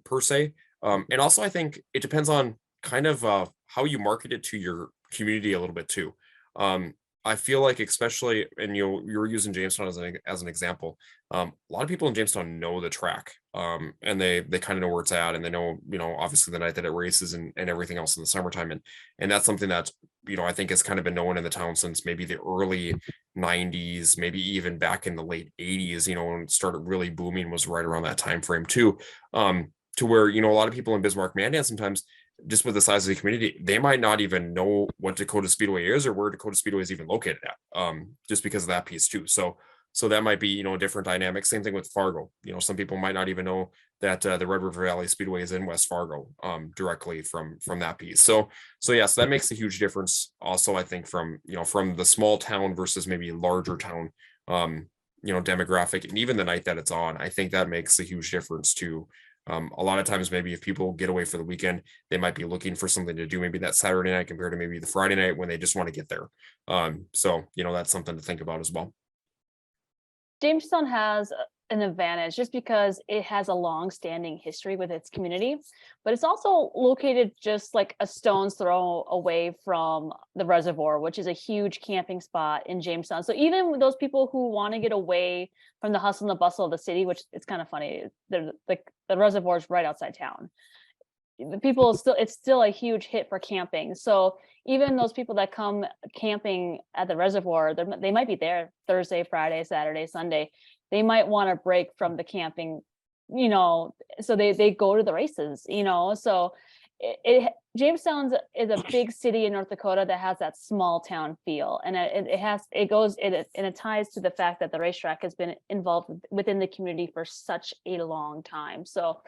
B: per se. And also, I think it depends on kind of how you market it to your community a little bit too. I feel like, especially, and you're using Jamestown as an example. A lot of people in Jamestown know the track, and they kind of know where it's at, and they know, obviously the night that it races and everything else in the summertime, and that's something that I think has kind of been known in the town since maybe the early 90s, maybe even back in the late 80s. When it started really booming was right around that time frame too. To where, a lot of people in Bismarck Mandan, sometimes just with the size of the community, they might not even know what Dakota Speedway is or where Dakota Speedway is even located at, just because of that piece too. So that might be, a different dynamic. Same thing with Fargo. Some people might not even know that the Red River Valley Speedway is in West Fargo, directly from that piece. So that makes a huge difference. Also, I think from the small town versus maybe larger town, demographic, and even the night that it's on, I think that makes a huge difference too. A lot of times, maybe if people get away for the weekend, they might be looking for something to do maybe that Saturday night compared to maybe the Friday night when they just want to get there. So that's something to think about as well.
D: Jamestown has an advantage just because it has a long-standing history with its community, but it's also located just like a stone's throw away from the reservoir, which is a huge camping spot in Jamestown. So even with those people who want to get away from the hustle and the bustle of the city, which it's kind of funny, the reservoir is right outside town. It's still a huge hit for camping. So even those people that come camping at the reservoir, they might be there Thursday, Friday, Saturday, Sunday. They might want to break from the camping so they go to the races, so Jamestown is a big city in North Dakota that has that small town feel, and it ties to the fact that the racetrack has been involved within the community for such a long time. So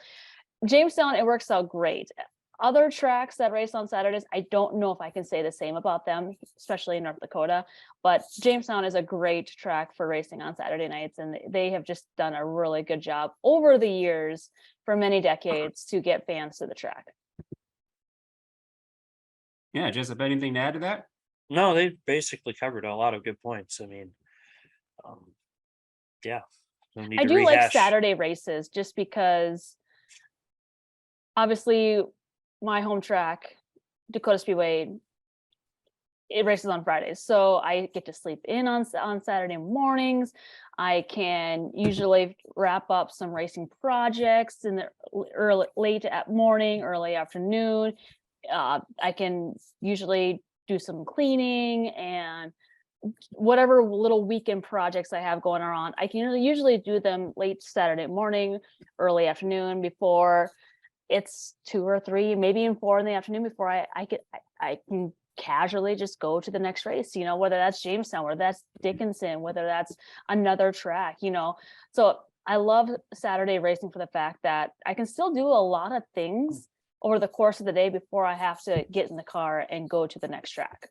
D: Jamestown, it works out great. Other tracks that race on Saturdays, I don't know if I can say the same about them, especially in North Dakota, but Jamestown is a great track for racing on Saturday nights, and they have just done a really good job over the years for many decades to get fans to the track.
C: Yeah, Jessup, anything to add to that?
A: No, they basically covered a lot of good points. I mean, yeah. No need
D: I
A: to
D: do like
A: rehash.
D: Saturday races just because obviously my home track, Dakota Speedway, it races on Fridays. So I get to sleep in on Saturday mornings. I can usually wrap up some racing projects in the late morning, early afternoon. I can usually do some cleaning and whatever little weekend projects I have going on. I can usually do them late Saturday morning, early afternoon, before it's 2 or 3, maybe even 4 in the afternoon, before I can casually just go to the next race, whether that's Jamestown, whether that's Dickinson, whether that's another track, So I love Saturday racing for the fact that I can still do a lot of things over the course of the day before I have to get in the car and go to the next track.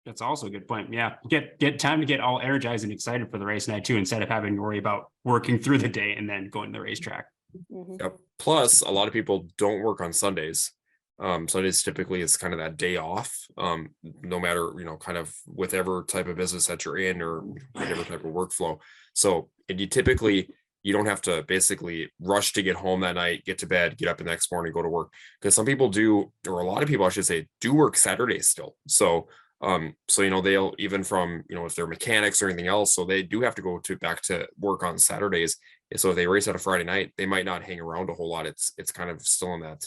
C: That's also a good point. Yeah, get time to get all energized and excited for the race night too, instead of having to worry about working through the day and then going to the racetrack.
B: Yep. Plus, a lot of people don't work on Sundays. Sundays typically is kind of that day off. No matter, kind of whatever type of business that you're in or whatever type of workflow. So, and you don't have to basically rush to get home that night, get to bed, get up the next morning, go to work. Because some people do, or a lot of people, I should say, do work Saturdays still. So they'll, even from, if they're mechanics or anything else, so they do have to go back to work on Saturdays. So if they race on a Friday night, they might not hang around a whole lot. It's kind of still in that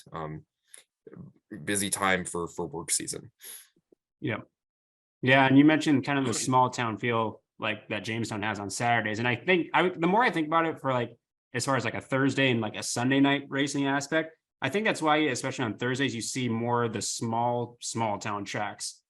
B: busy time for work season.
C: Yeah. And you mentioned kind of the small town feel like that Jamestown has on Saturdays. And I think the more I think about it, for like, as far as like a Thursday and like a Sunday night racing aspect, I think that's why, especially on Thursdays, you see more of the small town tracks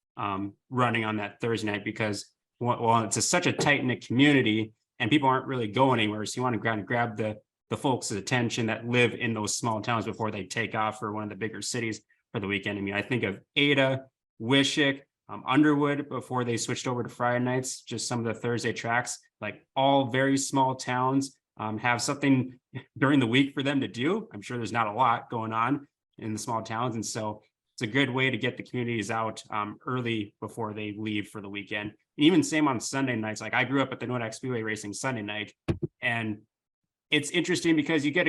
C: running on that Thursday night, because it's such a tight knit community and people aren't really going anywhere. So you want to grab the folks' attention that live in those small towns before they take off for one of the bigger cities for the weekend. I mean, I think of Ada, Wishick, Underwood before they switched over to Friday nights, just some of the Thursday tracks, like all very small towns have something during the week for them to do. I'm sure there's not a lot going on in the small towns. And so it's a good way to get the communities out early before they leave for the weekend. And even same on Sunday nights. Like I grew up at the Nodak Speedway racing Sunday night, and it's interesting because you get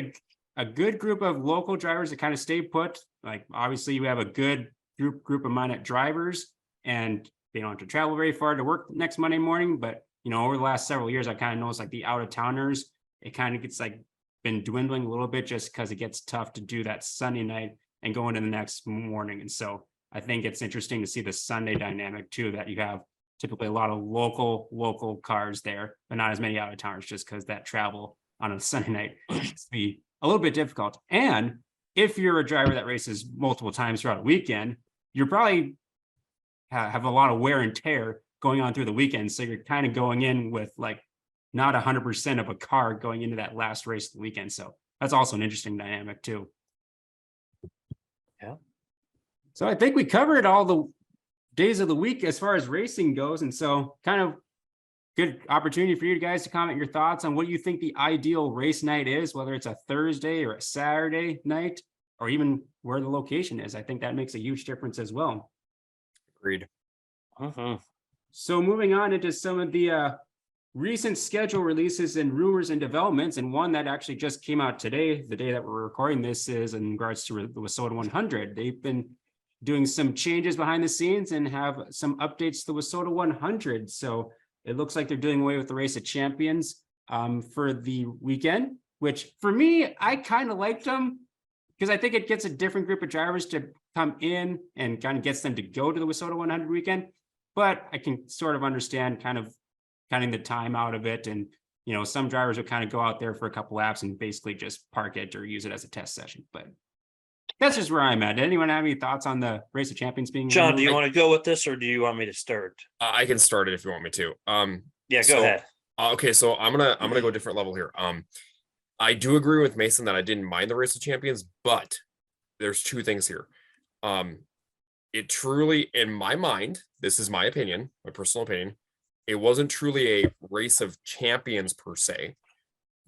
C: a good group of local drivers that kind of stay put. Like obviously you have a good group of minute drivers, and they don't have to travel very far to work next Monday morning. But over the last several years, I kind of noticed like the out of towners, it kind of gets like been dwindling a little bit, just because it gets tough to do that Sunday night and go into the next morning. And so I think it's interesting to see the Sunday dynamic too, that you have typically a lot of local cars there, but not as many out of towners, just because that travel on a Sunday night is be a little bit difficult. And if you're a driver that races multiple times throughout a weekend, you're probably have a lot of wear and tear going on through the weekend. So you're kind of going in with like not 100% of a car going into that last race of the weekend. So that's also an interesting dynamic too.
A: Yeah.
C: So I think we covered all the days of the week as far as racing goes. And so kind of good opportunity for you guys to comment your thoughts on what you think the ideal race night is, whether it's a Thursday or a Saturday night, or even where the location is. I think that makes a huge difference as well.
B: Agreed.
C: So moving on into some of the recent schedule releases and rumors and developments, and one that actually just came out today, the day that we're recording this, is in regards to the WISSOTA 100. They've been doing some changes behind the scenes and have some updates to the WISSOTA 100. So it looks like they're doing away with the Race of Champions for the weekend, which for me, I kind of liked them because I think it gets a different group of drivers to come in and kind of gets them to go to the WISSOTA 100 weekend. But I can sort of understand kind of cutting the time out of it and some drivers would kind of go out there for a couple laps and basically just park it or use it as a test session. But that's just where I'm at. Did anyone have any thoughts on the Race of Champions being
A: John,
C: removed?
A: do you want to go with this or do you want me to start?
B: I can start it if you want me to.
A: Yeah, go
B: so-
A: ahead.
B: Okay, so I'm gonna go a different level here. I do agree with Mason that I didn't mind the Race of Champions, but there's two things here. It truly, in my mind, this is my opinion, my personal opinion, it wasn't truly a Race of Champions per se,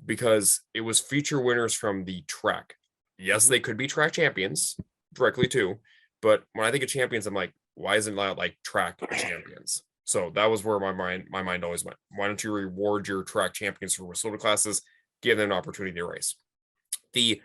B: because it was feature winners from the track. Yes, they could be track champions directly too, but when I think of champions, I'm like, why isn't that like track champions? So that was where my mind always went. Why don't you reward your track champions for WISSOTA classes, give them an opportunity to race? The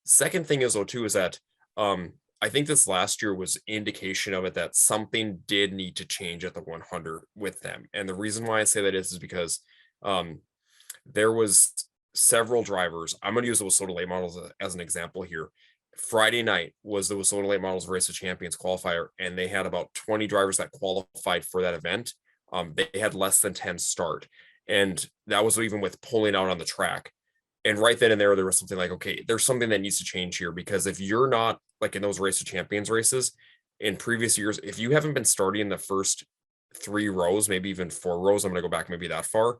B: second thing is though too is that I think this last year was indication of it that something did need to change at the 100 with them. And the reason why I say that is because there was several drivers. I'm going to use the WISSOTA late models as an example here. Friday night was the WISSOTA late models Race of Champions qualifier, and they had about 20 drivers that qualified for that event. They had less than 10 start, and that was even with pulling out on the track. And right then and there was something like, okay, there's something that needs to change here, because if you're not like in those Race of Champions races in previous years, if you haven't been starting the first 3 rows, maybe even 4 rows, I'm going to go back maybe that far.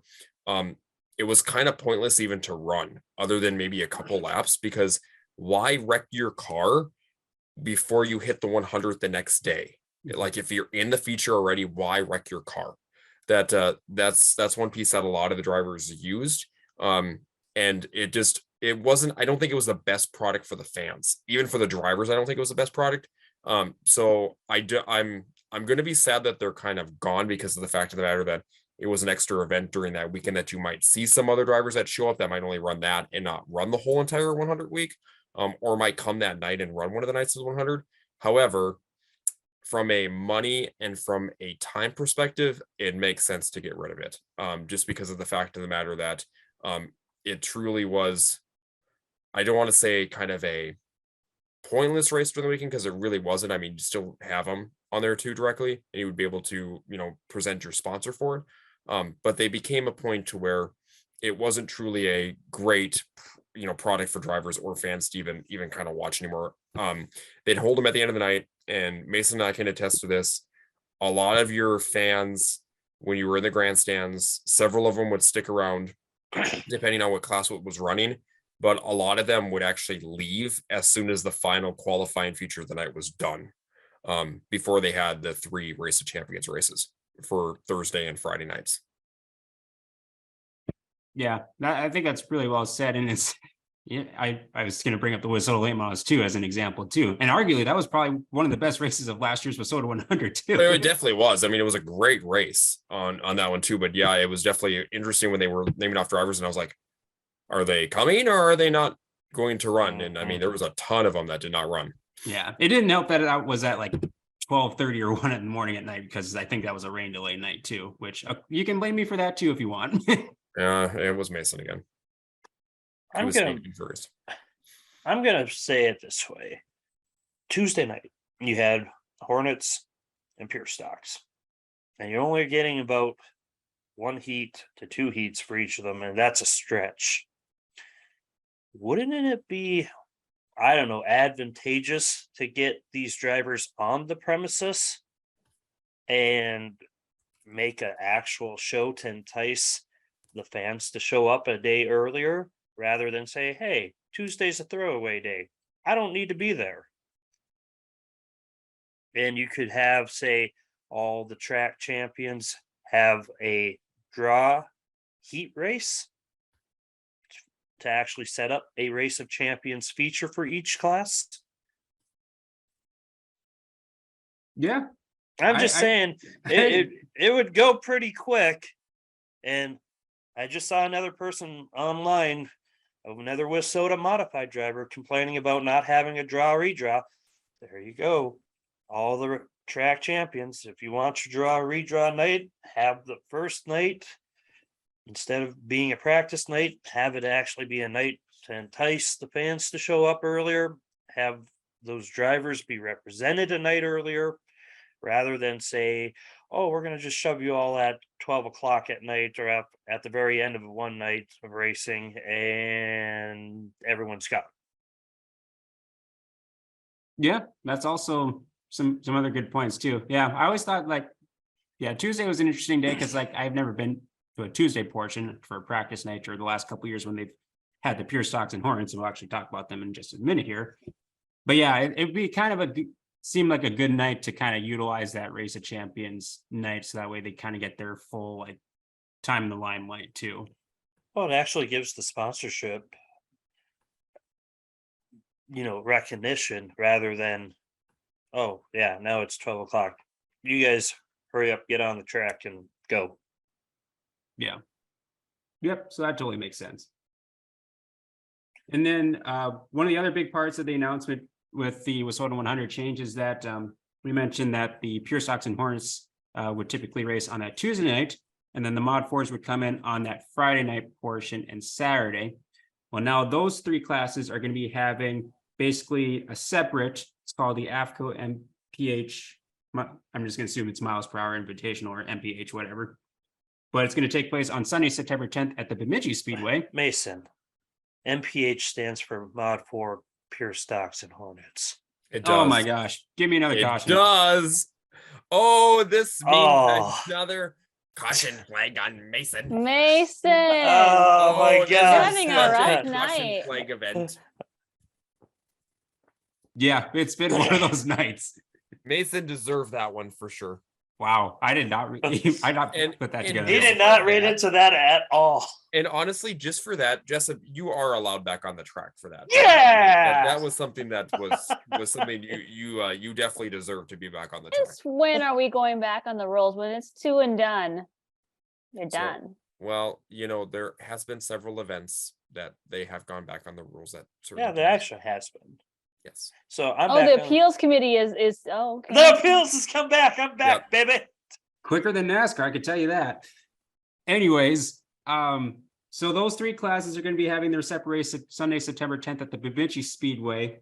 B: It was kind of pointless even to run other than maybe a couple laps, because why wreck your car before you hit the 100th the next day? Like if you're in the feature already, why wreck your car? That's one piece that a lot of the drivers used. And it wasn't, I don't think it was the best product for the fans. Even for the drivers, I don't think it was the best product. So I'm going to be sad that they're kind of gone, because of the fact of the matter that it was an extra event during that weekend that you might see some other drivers that show up that might only run that and not run the whole entire 100 week, or might come that night and run one of the nights of the 100. However, from a money and from a time perspective, it makes sense to get rid of it, just because of the fact of the matter that it truly was, I don't want to say kind of a pointless race during the weekend, because it really wasn't. I mean, you still have them on there too directly, and you would be able to, present your sponsor for it. But they became a point to where it wasn't truly a great, product for drivers or fans to even kind of watch anymore. They'd hold them at the end of the night, and Mason and I can attest to this. A lot of your fans, when you were in the grandstands, several of them would stick around depending on what class was running, but a lot of them would actually leave as soon as the final qualifying feature of the night was done, before they had the 3 Race of Champions races for Thursday and Friday nights.
C: Yeah, I think that's really well said. And it's, I was going to bring up the WISSOTA late models too, as an example too. And arguably that was probably one of the best races of last year's WISSOTA 100 too.
B: It definitely was. I mean, it was a great race on that one too, but yeah, it was definitely interesting when they were naming off drivers, and I was like, are they coming or are they not going to run? And I mean, there was a ton of them that did not run.
C: Yeah, it didn't help that it was at like 12:30 or 1 in the morning at night, because I think that was a rain delay night too, which you can blame me for that too if you want.
B: Yeah, it was Mason again.
A: I'm gonna say it this way. Tuesday night, you had Hornets and Pure Stocks, and you're only getting about 1 heat to 2 heats for each of them, and that's a stretch. Wouldn't it be, I don't know, advantageous to get these drivers on the premises and make an actual show to entice the fans to show up a day earlier, rather than say, hey, Tuesday's a throwaway day, I don't need to be there? And you could have, say, all the track champions have a draw heat race to actually set up a Race of Champions feature for each class.
C: Yeah,
A: I'm just saying it would go pretty quick. And I just saw another person online, another WISSOTA modified driver, complaining about not having a draw redraw. There you go. All the track champions, if you want your draw redraw night, have the first night, instead of being a practice night, have it actually be a night to entice the fans to show up earlier. Have those drivers be represented a night earlier, rather than say, oh, we're gonna just shove you all at 12 o'clock at night or at the very end of one night of racing and everyone's gone.
C: Yeah, that's also some other good points too. Yeah, I always thought like, yeah, Tuesday was an interesting day because like I've never been to a Tuesday portion for a practice night or the last couple of years when they've had the pure stocks and horns, and we'll actually talk about them in just a minute here. But yeah, it'd be kind of seem like a good night to kind of utilize that Race of Champions night, so that way they kind of get their full like time in the limelight too.
A: Well, it actually gives the sponsorship, recognition rather than, oh, yeah, now it's 12 o'clock. You guys hurry up, get on the track and go.
C: Yeah. Yep. So that totally makes sense. And then one of the other big parts of the announcement with the WISSOTA 100 change is that we mentioned that the pure stocks and horns would typically race on that Tuesday night, and then the mod fours would come in on that Friday night portion and Saturday. Well, now those three classes are going to be having basically a separate, it's called the AFCO MPH. I'm just going to assume it's miles per hour invitational or MPH, whatever. But it's going to take place on Sunday, September 10th at the Bemidji Speedway.
A: Mason, MPH stands for Mod 4 Pure Stocks and Hornets.
B: It does.
C: Oh my gosh. Give me another caution.
B: It does. Oh, this means
A: Oh.
B: another caution flag on Mason.
D: Mason.
A: Oh my
B: this is
A: God.
D: Having a
B: such
D: rough
B: caution
D: night.
B: flag event.
C: Yeah, it's been one of those nights.
B: Mason deserved that one for sure.
C: Wow. I did not put that
B: and
C: together.
A: He did not read into that at all.
B: And honestly, just for that, Jessup, you are allowed back on the track for that.
A: Yeah!
B: that was something that was something you definitely deserve to be back on the track.
D: Since when are we going back on the rules? When it's 2 and done, they're
B: So,
D: done.
B: Well, there has been several events that they have gone back on the rules at certain
A: Yeah, there
B: times.
A: actually has been.
B: Yes.
A: So I'm
D: Oh,
A: back
D: the
A: on-
D: appeals committee is okay.
A: The appeals has come back. I'm back, baby.
C: Quicker than NASCAR, I could tell you that. Anyways, so those three classes are going to be having their separate race Sunday, September 10th at the Bemidji Speedway,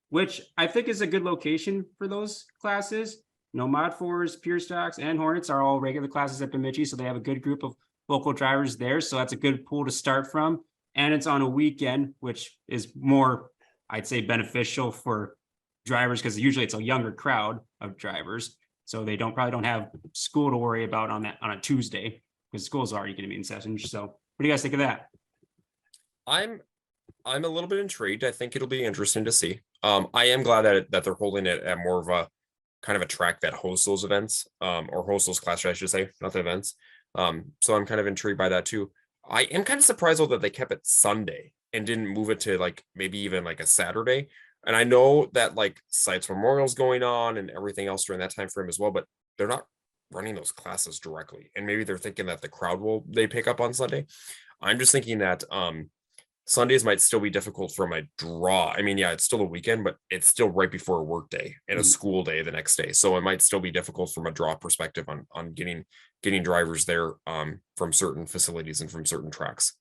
C: which I think is a good location for those classes. Mod 4s, Pure Stocks, and Hornets are all regular classes at Bemidji, so they have a good group of local drivers there. So that's a good pool to start from. And it's on a weekend, which is more, I'd say, beneficial for drivers because usually it's a younger crowd of drivers. So they probably don't have school to worry about on a Tuesday because school's already going to be in session. So what do you guys think of that?
B: I'm a little bit intrigued. I think it'll be interesting to see. I am glad that they're holding it at more of a kind of a track that hosts those events, or hosts those classes, I should say, not the events. So I'm kind of intrigued by that too. I am kind of surprised though that they kept it Sunday and didn't move it to like maybe even like a Saturday. And I know that like Sites Memorial's going on and everything else during that time frame as well, but they're not running those classes directly. And maybe they're thinking that the crowd they pick up on Sunday. I'm just thinking that Sundays might still be difficult from a draw. I mean, yeah, it's still a weekend, but it's still right before a work day and a school day the next day. So it might still be difficult from a draw perspective on getting drivers there from certain facilities and from certain tracks.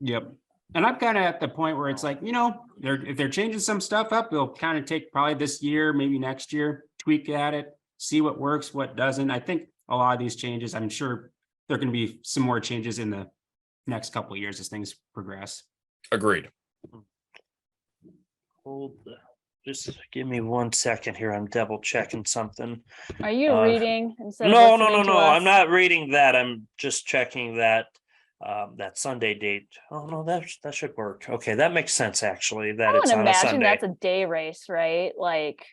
C: Yep. And I'm kind of at the point where it's like, if they're changing some stuff up, they'll kind of take probably this year, maybe next year, tweak at it, see what works, what doesn't. I think a lot of these changes, I'm sure there are going to be some more changes in the next couple of years as things progress.
B: Agreed.
A: Just give me 1 second here. I'm double checking something.
D: Are you reading instead of
A: No.
D: listening to us?
A: I'm not reading that. I'm just checking that Sunday date. Oh no, that should work. Okay, that makes sense actually. That
D: I
A: it's
D: would
A: on a
D: imagine
A: Sunday.
D: that's a day race, right? Like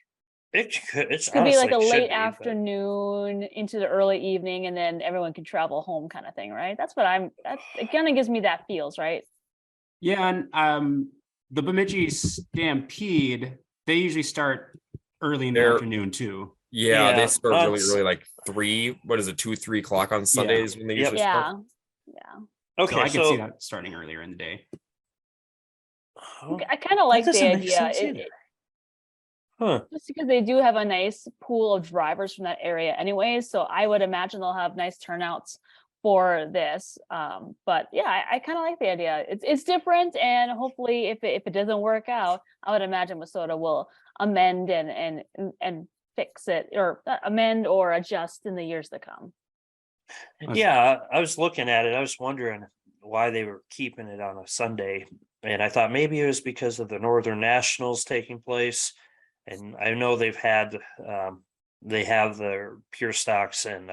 A: It could
D: be like a
A: honestly should
D: late
A: be, but-
D: afternoon into the early evening, and then everyone can travel home, kind of thing, right? That's what that it kind of gives me that feels, right?
C: Yeah, and the Bemidji Stampede, they usually start early in the afternoon too.
B: Yeah, they start really
A: that's-
B: early, like 2-3 o'clock on Sundays when they usually
D: Yeah,
B: start.
D: yeah.
A: Okay,
C: So I could see that starting earlier in the day.
D: I kind of like the
A: doesn't make
D: idea.
A: sense either. Huh.
D: Just because they do have a nice pool of drivers from that area anyways, so I would imagine they'll have nice turnouts for this. But yeah, I kind of like the idea. It's different, and hopefully if it doesn't work out, I would imagine WISSOTA will amend and fix it or amend or adjust in the years to come.
A: Yeah, I was looking at it. I was wondering why they were keeping it on a Sunday. And I thought maybe it was because of the Northern Nationals taking place. And I know they have their Pure Stocks and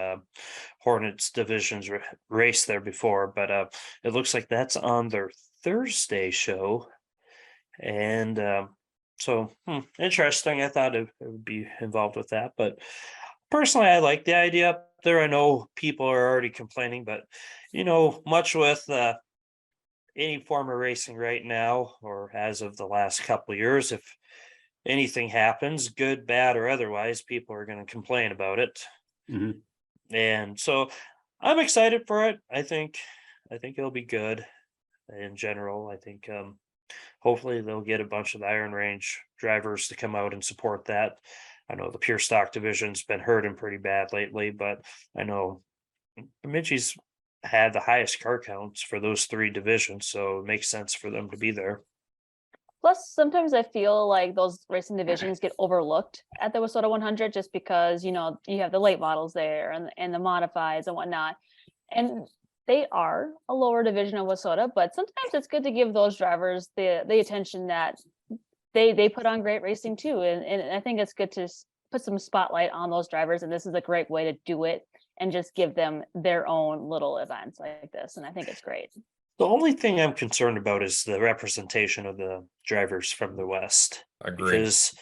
A: Hornets divisions race there before, but it looks like that's on their Thursday show. And so interesting. I thought it would be involved with that, but personally, I like the idea up there. I know people are already complaining, but much with any form of racing right now, or as of the last couple of years, if anything happens, good, bad, or otherwise, people are going to complain about it.
C: Mhm.
A: And so I'm excited for it. I think it'll be good in general. I think hopefully they'll get a bunch of the Iron Range drivers to come out and support that. I know the pure stock division's been hurting pretty bad lately, but I know Bemidji's had the highest car counts for those three divisions, so it makes sense for them to be there.
D: Plus, sometimes I feel like those racing divisions get overlooked at the WISSOTA 100 just because, you have the late models there and the modifieds and whatnot. And they are a lower division of WISSOTA, but sometimes it's good to give those drivers the attention that they put on great racing too. And I think it's good to put some spotlight on those drivers. And this is a great way to do it and just give them their own little events like this. And I think it's great.
A: The only thing I'm concerned about is the representation of the drivers from the West.
B: Agreed.
A: Because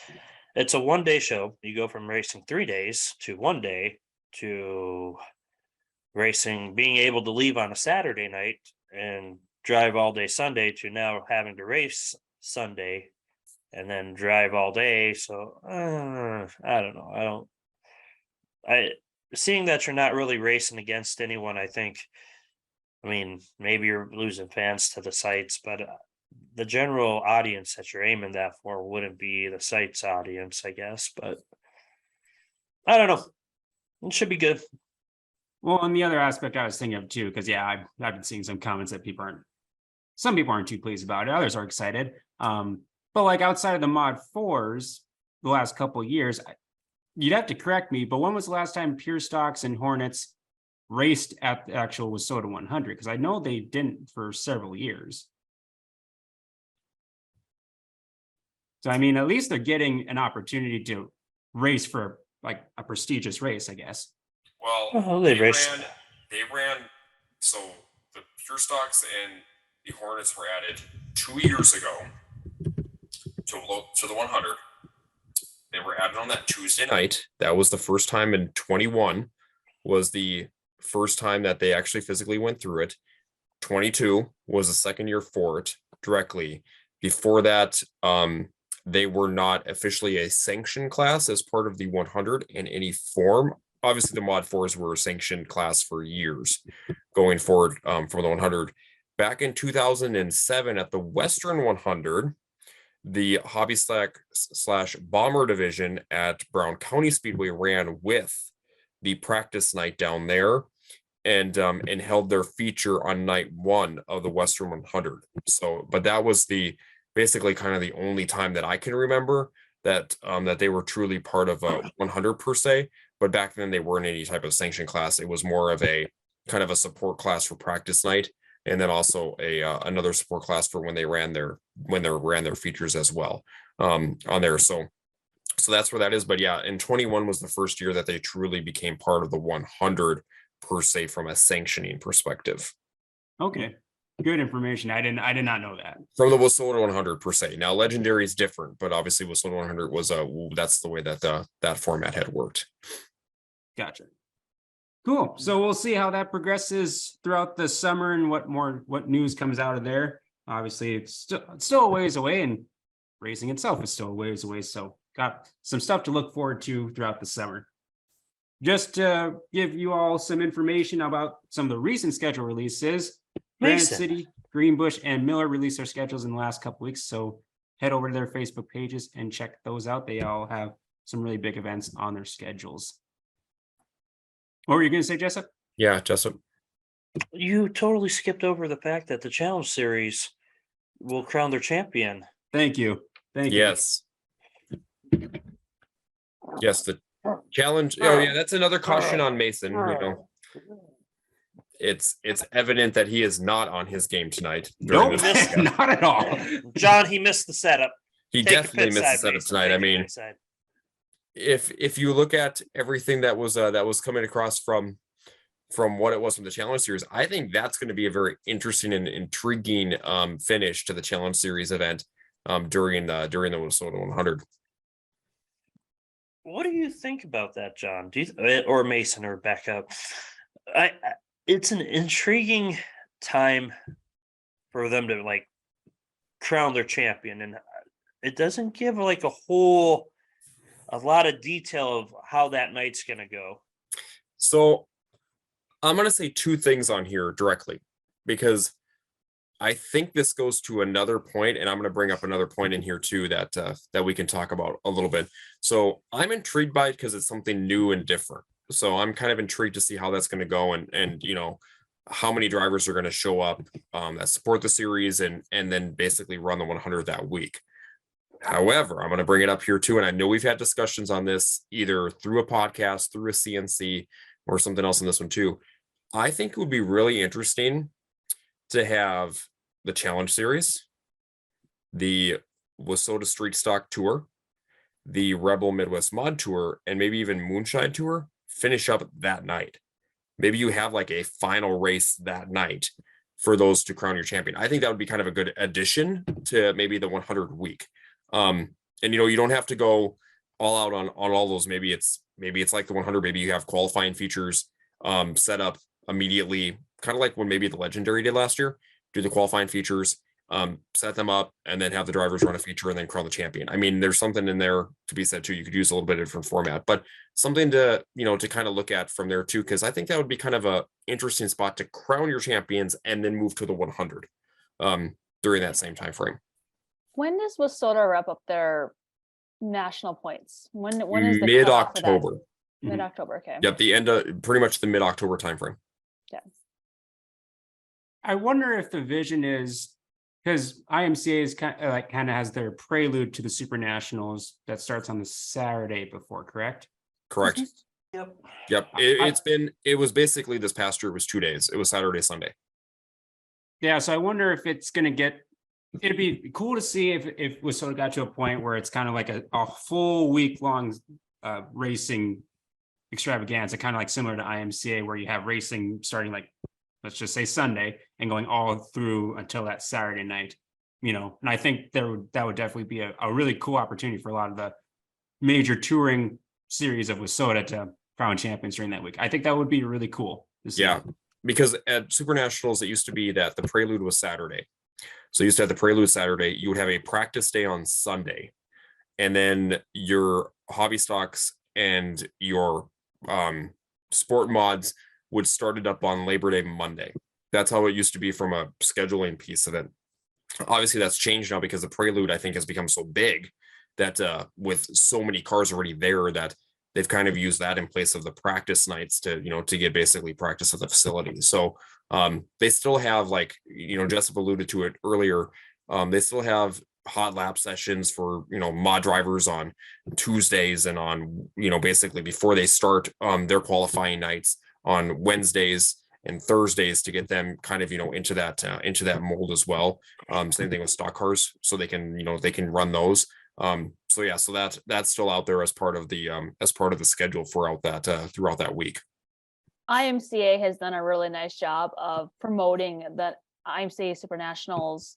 A: it's a 1-day show. You go from racing 3 days to 1 day to racing, being able to leave on a Saturday night and drive all day Sunday, to now having to race Sunday and then drive all day. So I don't know. Seeing that you're not really racing against anyone, I mean, maybe you're losing fans to the sites, but the general audience that you're aiming that for wouldn't be the sites audience, I guess. But I don't know. It should be good.
C: Well, and the other aspect I was thinking of too, because I've been seeing some comments that some people aren't too pleased about it. Others are excited. But like outside of the Mod 4s, the last couple of years, you'd have to correct me, but when was the last time Pure Stocks and Hornets raced at the actual WISSOTA 100? Because I know they didn't for several years. So, I mean, at least they're getting an opportunity to race for like a prestigious race, I guess.
B: Well,
A: they
B: they
A: raced.
B: ran. So the Pure Stocks and the Hornets were added 2 years ago to the 100. They were added on that Tuesday night. That was the first time in 21. Was the first time that they actually physically went through it. 22 was the second year for it directly. Before that, they were not officially a sanctioned class as part of the 100 in any form. Obviously, the Mod 4s were a sanctioned class for years going forward for the 100. Back in 2007 at the Western 100, the hobby slash bomber division at Brown County Speedway ran with the practice night down there and held their feature on night 1 of the Western 100. So, but that was basically kind of the only time that I can remember that they were truly part of a 100 per se. But back then they weren't any type of sanctioned class. It was more of a kind of a support class for practice night, and then also another support class for when they ran their features as well on there. So that's where that is. But yeah, in 21 was the first year that they truly became part of the 100 per se from a sanctioning perspective.
C: Okay, good information. I did not know that.
B: From the WISSOTA 100 per se. Now Legendary is different, but obviously WISSOTA 100 was that's the way that that format had worked.
C: Gotcha. Cool. So we'll see how that progresses throughout the summer and what news comes out of there. Obviously, it's still a ways away, and racing itself is still a ways away. So got some stuff to look forward to throughout the summer. Just to give you all some information about some of the recent schedule releases, Granite City, Greenbush, and Miller released their schedules in the last couple weeks. So head over to their Facebook pages and check those out. They all have some really big events on their schedules. What were you going to say, Jessup?
B: Yeah, Jessup.
A: You totally skipped over the fact that the Challenge Series will crown their champion.
C: Thank you. Thank you.
B: Yes. Yes, the Challenge. Oh yeah, that's another caution on Mason. You know, it's evident that he is not on his game tonight. during
C: Nope,
B: this podcast.
C: not at all.
A: John, he missed the setup.
B: He
A: Take a
B: definitely
A: pit
B: missed the
A: side,
B: setup
A: Mason.
B: tonight.
A: Take
B: I
A: a
B: mean,
A: pit side.
B: if you look at everything that was coming across from what it was from the Challenge Series, I think that's going to be a very interesting and intriguing finish to the Challenge Series event during the WISSOTA 100.
A: What do you think about that, John? Do you or Mason or Becca? It's an intriguing time for them to like crown their champion, and it doesn't give like a lot of detail of how that night's going to go.
B: So I'm going to say two things on here directly, because I think this goes to another point, and I'm going to bring up another point in here too that we can talk about a little bit. So I'm intrigued by it because it's something new and different. So I'm kind of intrigued to see how that's going to go, and you know, how many drivers are going to show up that support the series and then basically run the 100 that week. However, I'm going to bring it up here too, and I know we've had discussions on this either through a podcast, through a CNC, or something else in this one too. I think it would be really interesting to have the Challenge Series, the WISSOTA Street Stock Tour, the Rebel Midwest Mod Tour, and maybe even Moonshine Tour finish up that night. Maybe you have like a final race that night for those to crown your champion. I think that would be kind of a good addition to maybe the 100 week. And you know, you don't have to go all out on all those. Maybe it's like the 100. Maybe you have qualifying features set up immediately, kind of like when maybe the Legendary did last year. Do the qualifying features, set them up, and then have the drivers run a feature and then crown the champion. I mean, there's something in there to be said too. You could use a little bit of different format, but something to, you know, to kind of look at from there too, because I think that would be kind of a interesting spot to crown your champions and then move to the 100 during that same time frame.
D: When does WISSOTA wrap up their national points? When is the
B: mid-October?
D: Mid-October, okay.
B: Yep, the end of pretty much the mid-October timeframe.
D: Yeah.
C: I wonder if the vision is, because IMCA is kind of has their prelude to the Super Nationals that starts on the Saturday before, correct?
B: Correct.
A: Yep.
B: Yep. It was basically this past year, it was 2 days. It was Saturday, Sunday.
C: Yeah, so I wonder if it's going to get, it'd be cool to see if WISSOTA got to a point where it's kind of like a full week-long racing extravaganza, kind of like similar to IMCA, where you have racing starting like, let's just say Sunday and going all through until that Saturday night, you know. And I think that would definitely be a really cool opportunity for a lot of the major touring series of WISSOTA to crown champions during that week. I think that would be really cool to see.
B: Yeah, because at Super Nationals, it used to be that the prelude was Saturday. So you used to have the prelude Saturday, you would have a practice day on Sunday, and then your hobby stocks and your sport mods would start it up on Labor Day Monday. That's how it used to be from a scheduling piece of it. Obviously, that's changed now because the prelude, I think, has become so big that with so many cars already there, that they've kind of used that in place of the practice nights to, you know, to get basically practice at the facility. So they still have, like, you know, Jessup alluded to it earlier, they still have hot lap sessions for, you know, mod drivers on Tuesdays and on, you know, basically before they start their qualifying nights on Wednesdays and Thursdays to get them kind of, you know, into that mold as well. Same thing with stock cars, so they can, you know, they can run those. So yeah, so that's still out there as part of the schedule throughout that week.
D: IMCA has done a really nice job of promoting the IMCA Super Nationals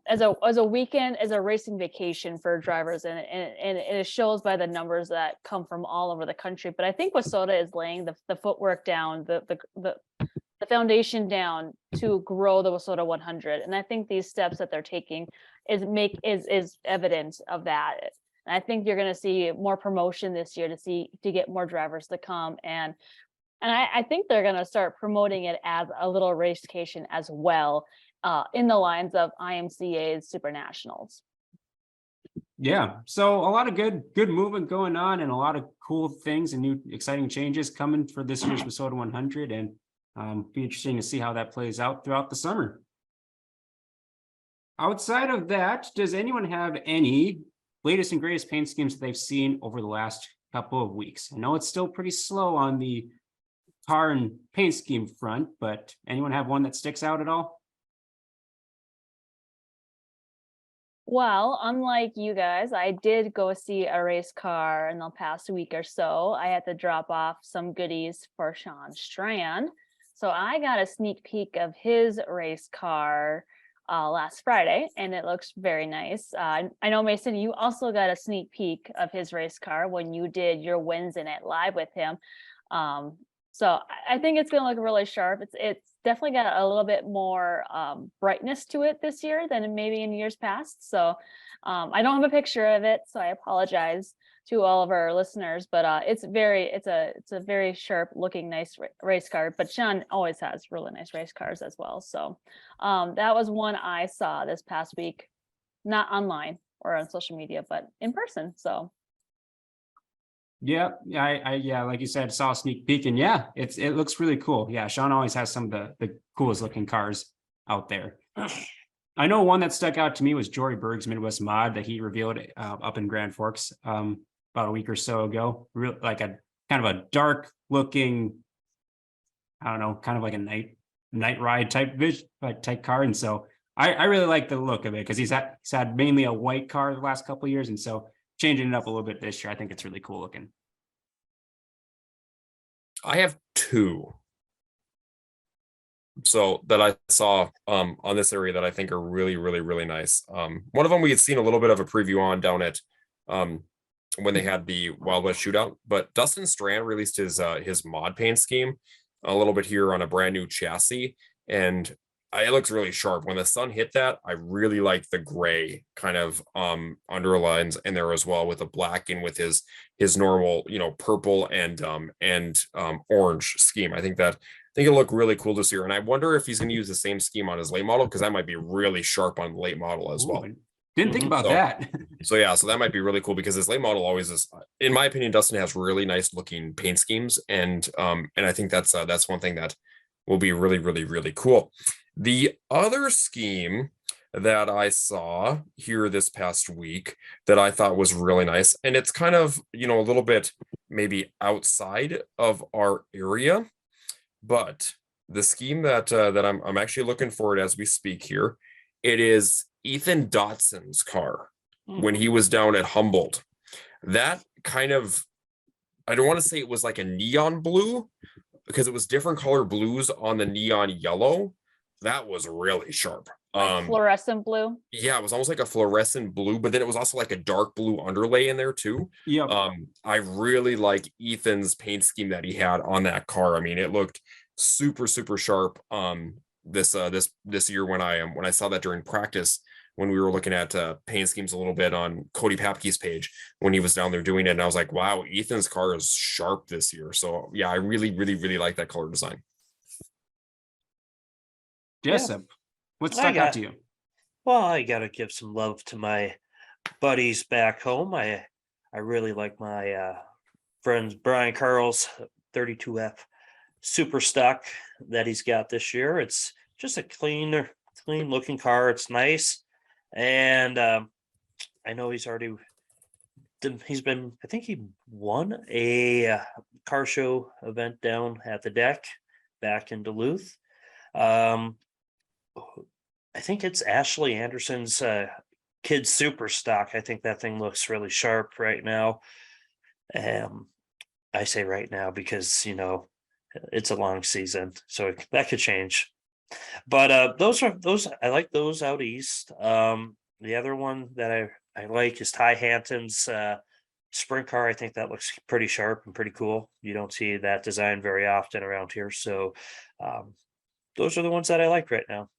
D: as a weekend, as a racing vacation for drivers, and it shows by the numbers that come from all over the country. But I think WISSOTA is laying the footwork down, the foundation down to grow the WISSOTA 100, and I think these steps that they're taking is evidence of that. And I think you're going to see more promotion this year to get more drivers to come, and I think they're going to start promoting it as a little racecation as well, in the lines of IMCA's Super Nationals.
C: Yeah, so a lot of good movement going on, and a lot of cool things and new exciting changes coming for this year's WISSOTA 100, and be interesting to see how that plays out throughout the summer. Outside of that, does anyone have any latest and greatest paint schemes that they've seen over the last couple of weeks. I know it's still pretty slow on the car and paint scheme front, but anyone have one that sticks out at all?
D: Well, unlike you guys, I did go see a race car in the past week or so. I had to drop off some goodies for Sean Strand. So I got a sneak peek of his race car last Friday, and it looks very nice. I know, Mason, you also got a sneak peek of his race car when you did your Wednesday Night Live with him. So I think it's going to look really sharp. It's definitely got a little bit more brightness to it this year than maybe in years past. So I don't have a picture of it, so I apologize to all of our listeners. But it's a very sharp looking, nice race car. But Sean always has really nice race cars as well. So that was one I saw this past week, not online or on social media, but in person. So.
C: Yeah, yeah, like you said, saw a sneak peek, and yeah, it looks really cool. Yeah, Sean always has some of the coolest looking cars out there. I know one that stuck out to me was Jory Berg's Midwest Mod that he revealed up in Grand Forks about a week or so ago. Like a kind of a dark looking, I don't know, kind of like a night ride type car, and so I really like the look of it because he's had mainly a white car the last couple of years, and so changing it up a little bit this year, I think it's really cool looking.
B: I have two. So that I saw on this area that I think are really, really, really nice. One of them we had seen a little bit of a preview on down at when they had the Wild West shootout, but Dustin Strand released his mod paint scheme a little bit here on a brand new chassis, and it looks really sharp. When the sun hit that, I really like the gray kind of underlines in there as well, with the black and with his normal, purple and orange scheme. I think it'll look really cool this year. And I wonder if he's going to use the same scheme on his late model, because that might be really sharp on the late model as well.
C: Didn't think about that.
B: So that might be really cool, because his late model always is, in my opinion, Dustin has really nice looking paint schemes. And I think that's one thing that will be really, really, really cool. The other scheme that I saw here this past week that I thought was really nice, and it's kind of, a little bit maybe outside of our area, but the scheme that I'm actually looking for it as we speak here, it is Ethan Dotson's car when he was down at Humboldt. That kind of, I don't want to say it was like a neon blue, because it was different color blues on the neon yellow. That was really sharp.
D: Like fluorescent blue.
B: Yeah, it was almost like a fluorescent blue, but then it was also like a dark blue underlay in there too.
C: Yeah.
B: I really like Ethan's paint scheme that he had on that car. I mean, it looked super, super sharp. This year when I saw that during practice, when we were looking at paint schemes a little bit on Cody Papke's page when he was down there doing it, and I was like, wow, Ethan's car is sharp this year. So yeah, I really, really, really like that color design.
C: Jessup, what stuck out to you?
A: Well, I gotta give some love to my buddies back home. I really like my friend Brian Carl's 32F Super Stock that he's got this year. It's just a clean looking car. It's nice, and I know I think he won a car show event down at the deck back in Duluth. I think it's Ashley Anderson's Kid Super Stock. I think that thing looks really sharp right now. I say right now because it's a long season, so that could change. But those I like those out east. The other one that I like is Ty Hanton's sprint car. I think that looks pretty sharp and pretty cool. You don't see that design very often around here, so those are the ones that I like right now.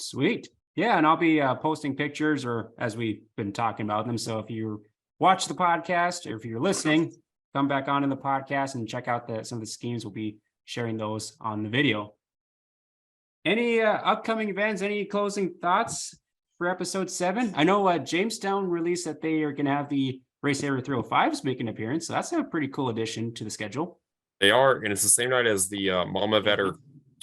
C: Sweet. Yeah, and I'll be posting pictures, or as we've been talking about them. So if you watch the podcast, or if you're listening, come back on in the podcast and check out some of the schemes. We'll be sharing those on the video. Any upcoming events, any closing thoughts for episode 7? I know Jamestown released that they are going to have the Race Area 305s make an appearance. So that's a pretty cool addition to the schedule. They
B: are, and it's the same night as the Mama Vetter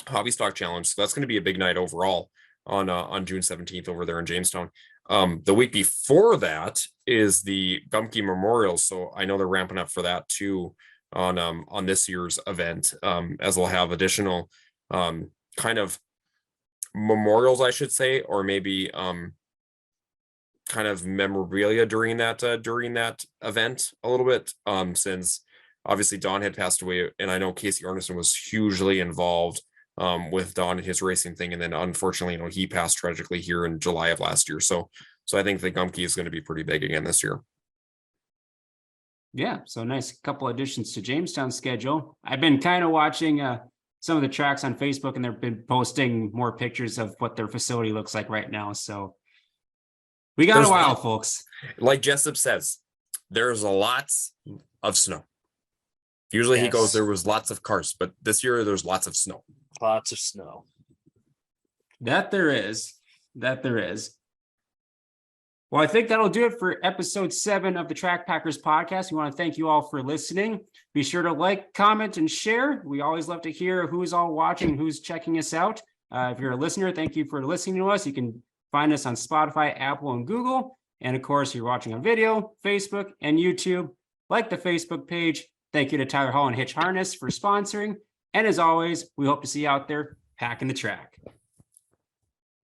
B: Hobby Stock Challenge. So that's going to be a big night overall on June 17th over there in Jamestown. The week before that is the Gumke Memorial. So I know they're ramping up for that too on this year's event, as we'll have additional kind of memorials, I should say, or maybe kind of memorabilia during that event a little bit, since obviously Don had passed away, and I know Casey Arneson was hugely involved with Don and his racing thing, and then unfortunately, he passed tragically here in July of last year. So I think the Gumke is going to be pretty big again this year.
C: Yeah, so nice couple additions to Jamestown's schedule. I've been kind of watching some of the tracks on Facebook, and they've been posting more pictures of what their facility looks like right now. So we got a while, folks.
B: Like Jessup says, there's a lots of snow. Usually he goes, there was lots of cars, but this year there's lots of snow.
A: Lots of snow.
C: That there is. Well, I think that'll do it for episode 7 of the Track Packers podcast. We want to thank you all for listening. Be sure to like, comment, and share. We always love to hear who's all watching, who's checking us out. If you're a listener, thank you for listening to us. You can find us on Spotify, Apple, and Google. And of course, you're watching on video, Facebook, and YouTube. Like the Facebook page. Thank you to Tyler Hall and Hitch Harness for sponsoring. And as always, we hope to see you out there packing the track.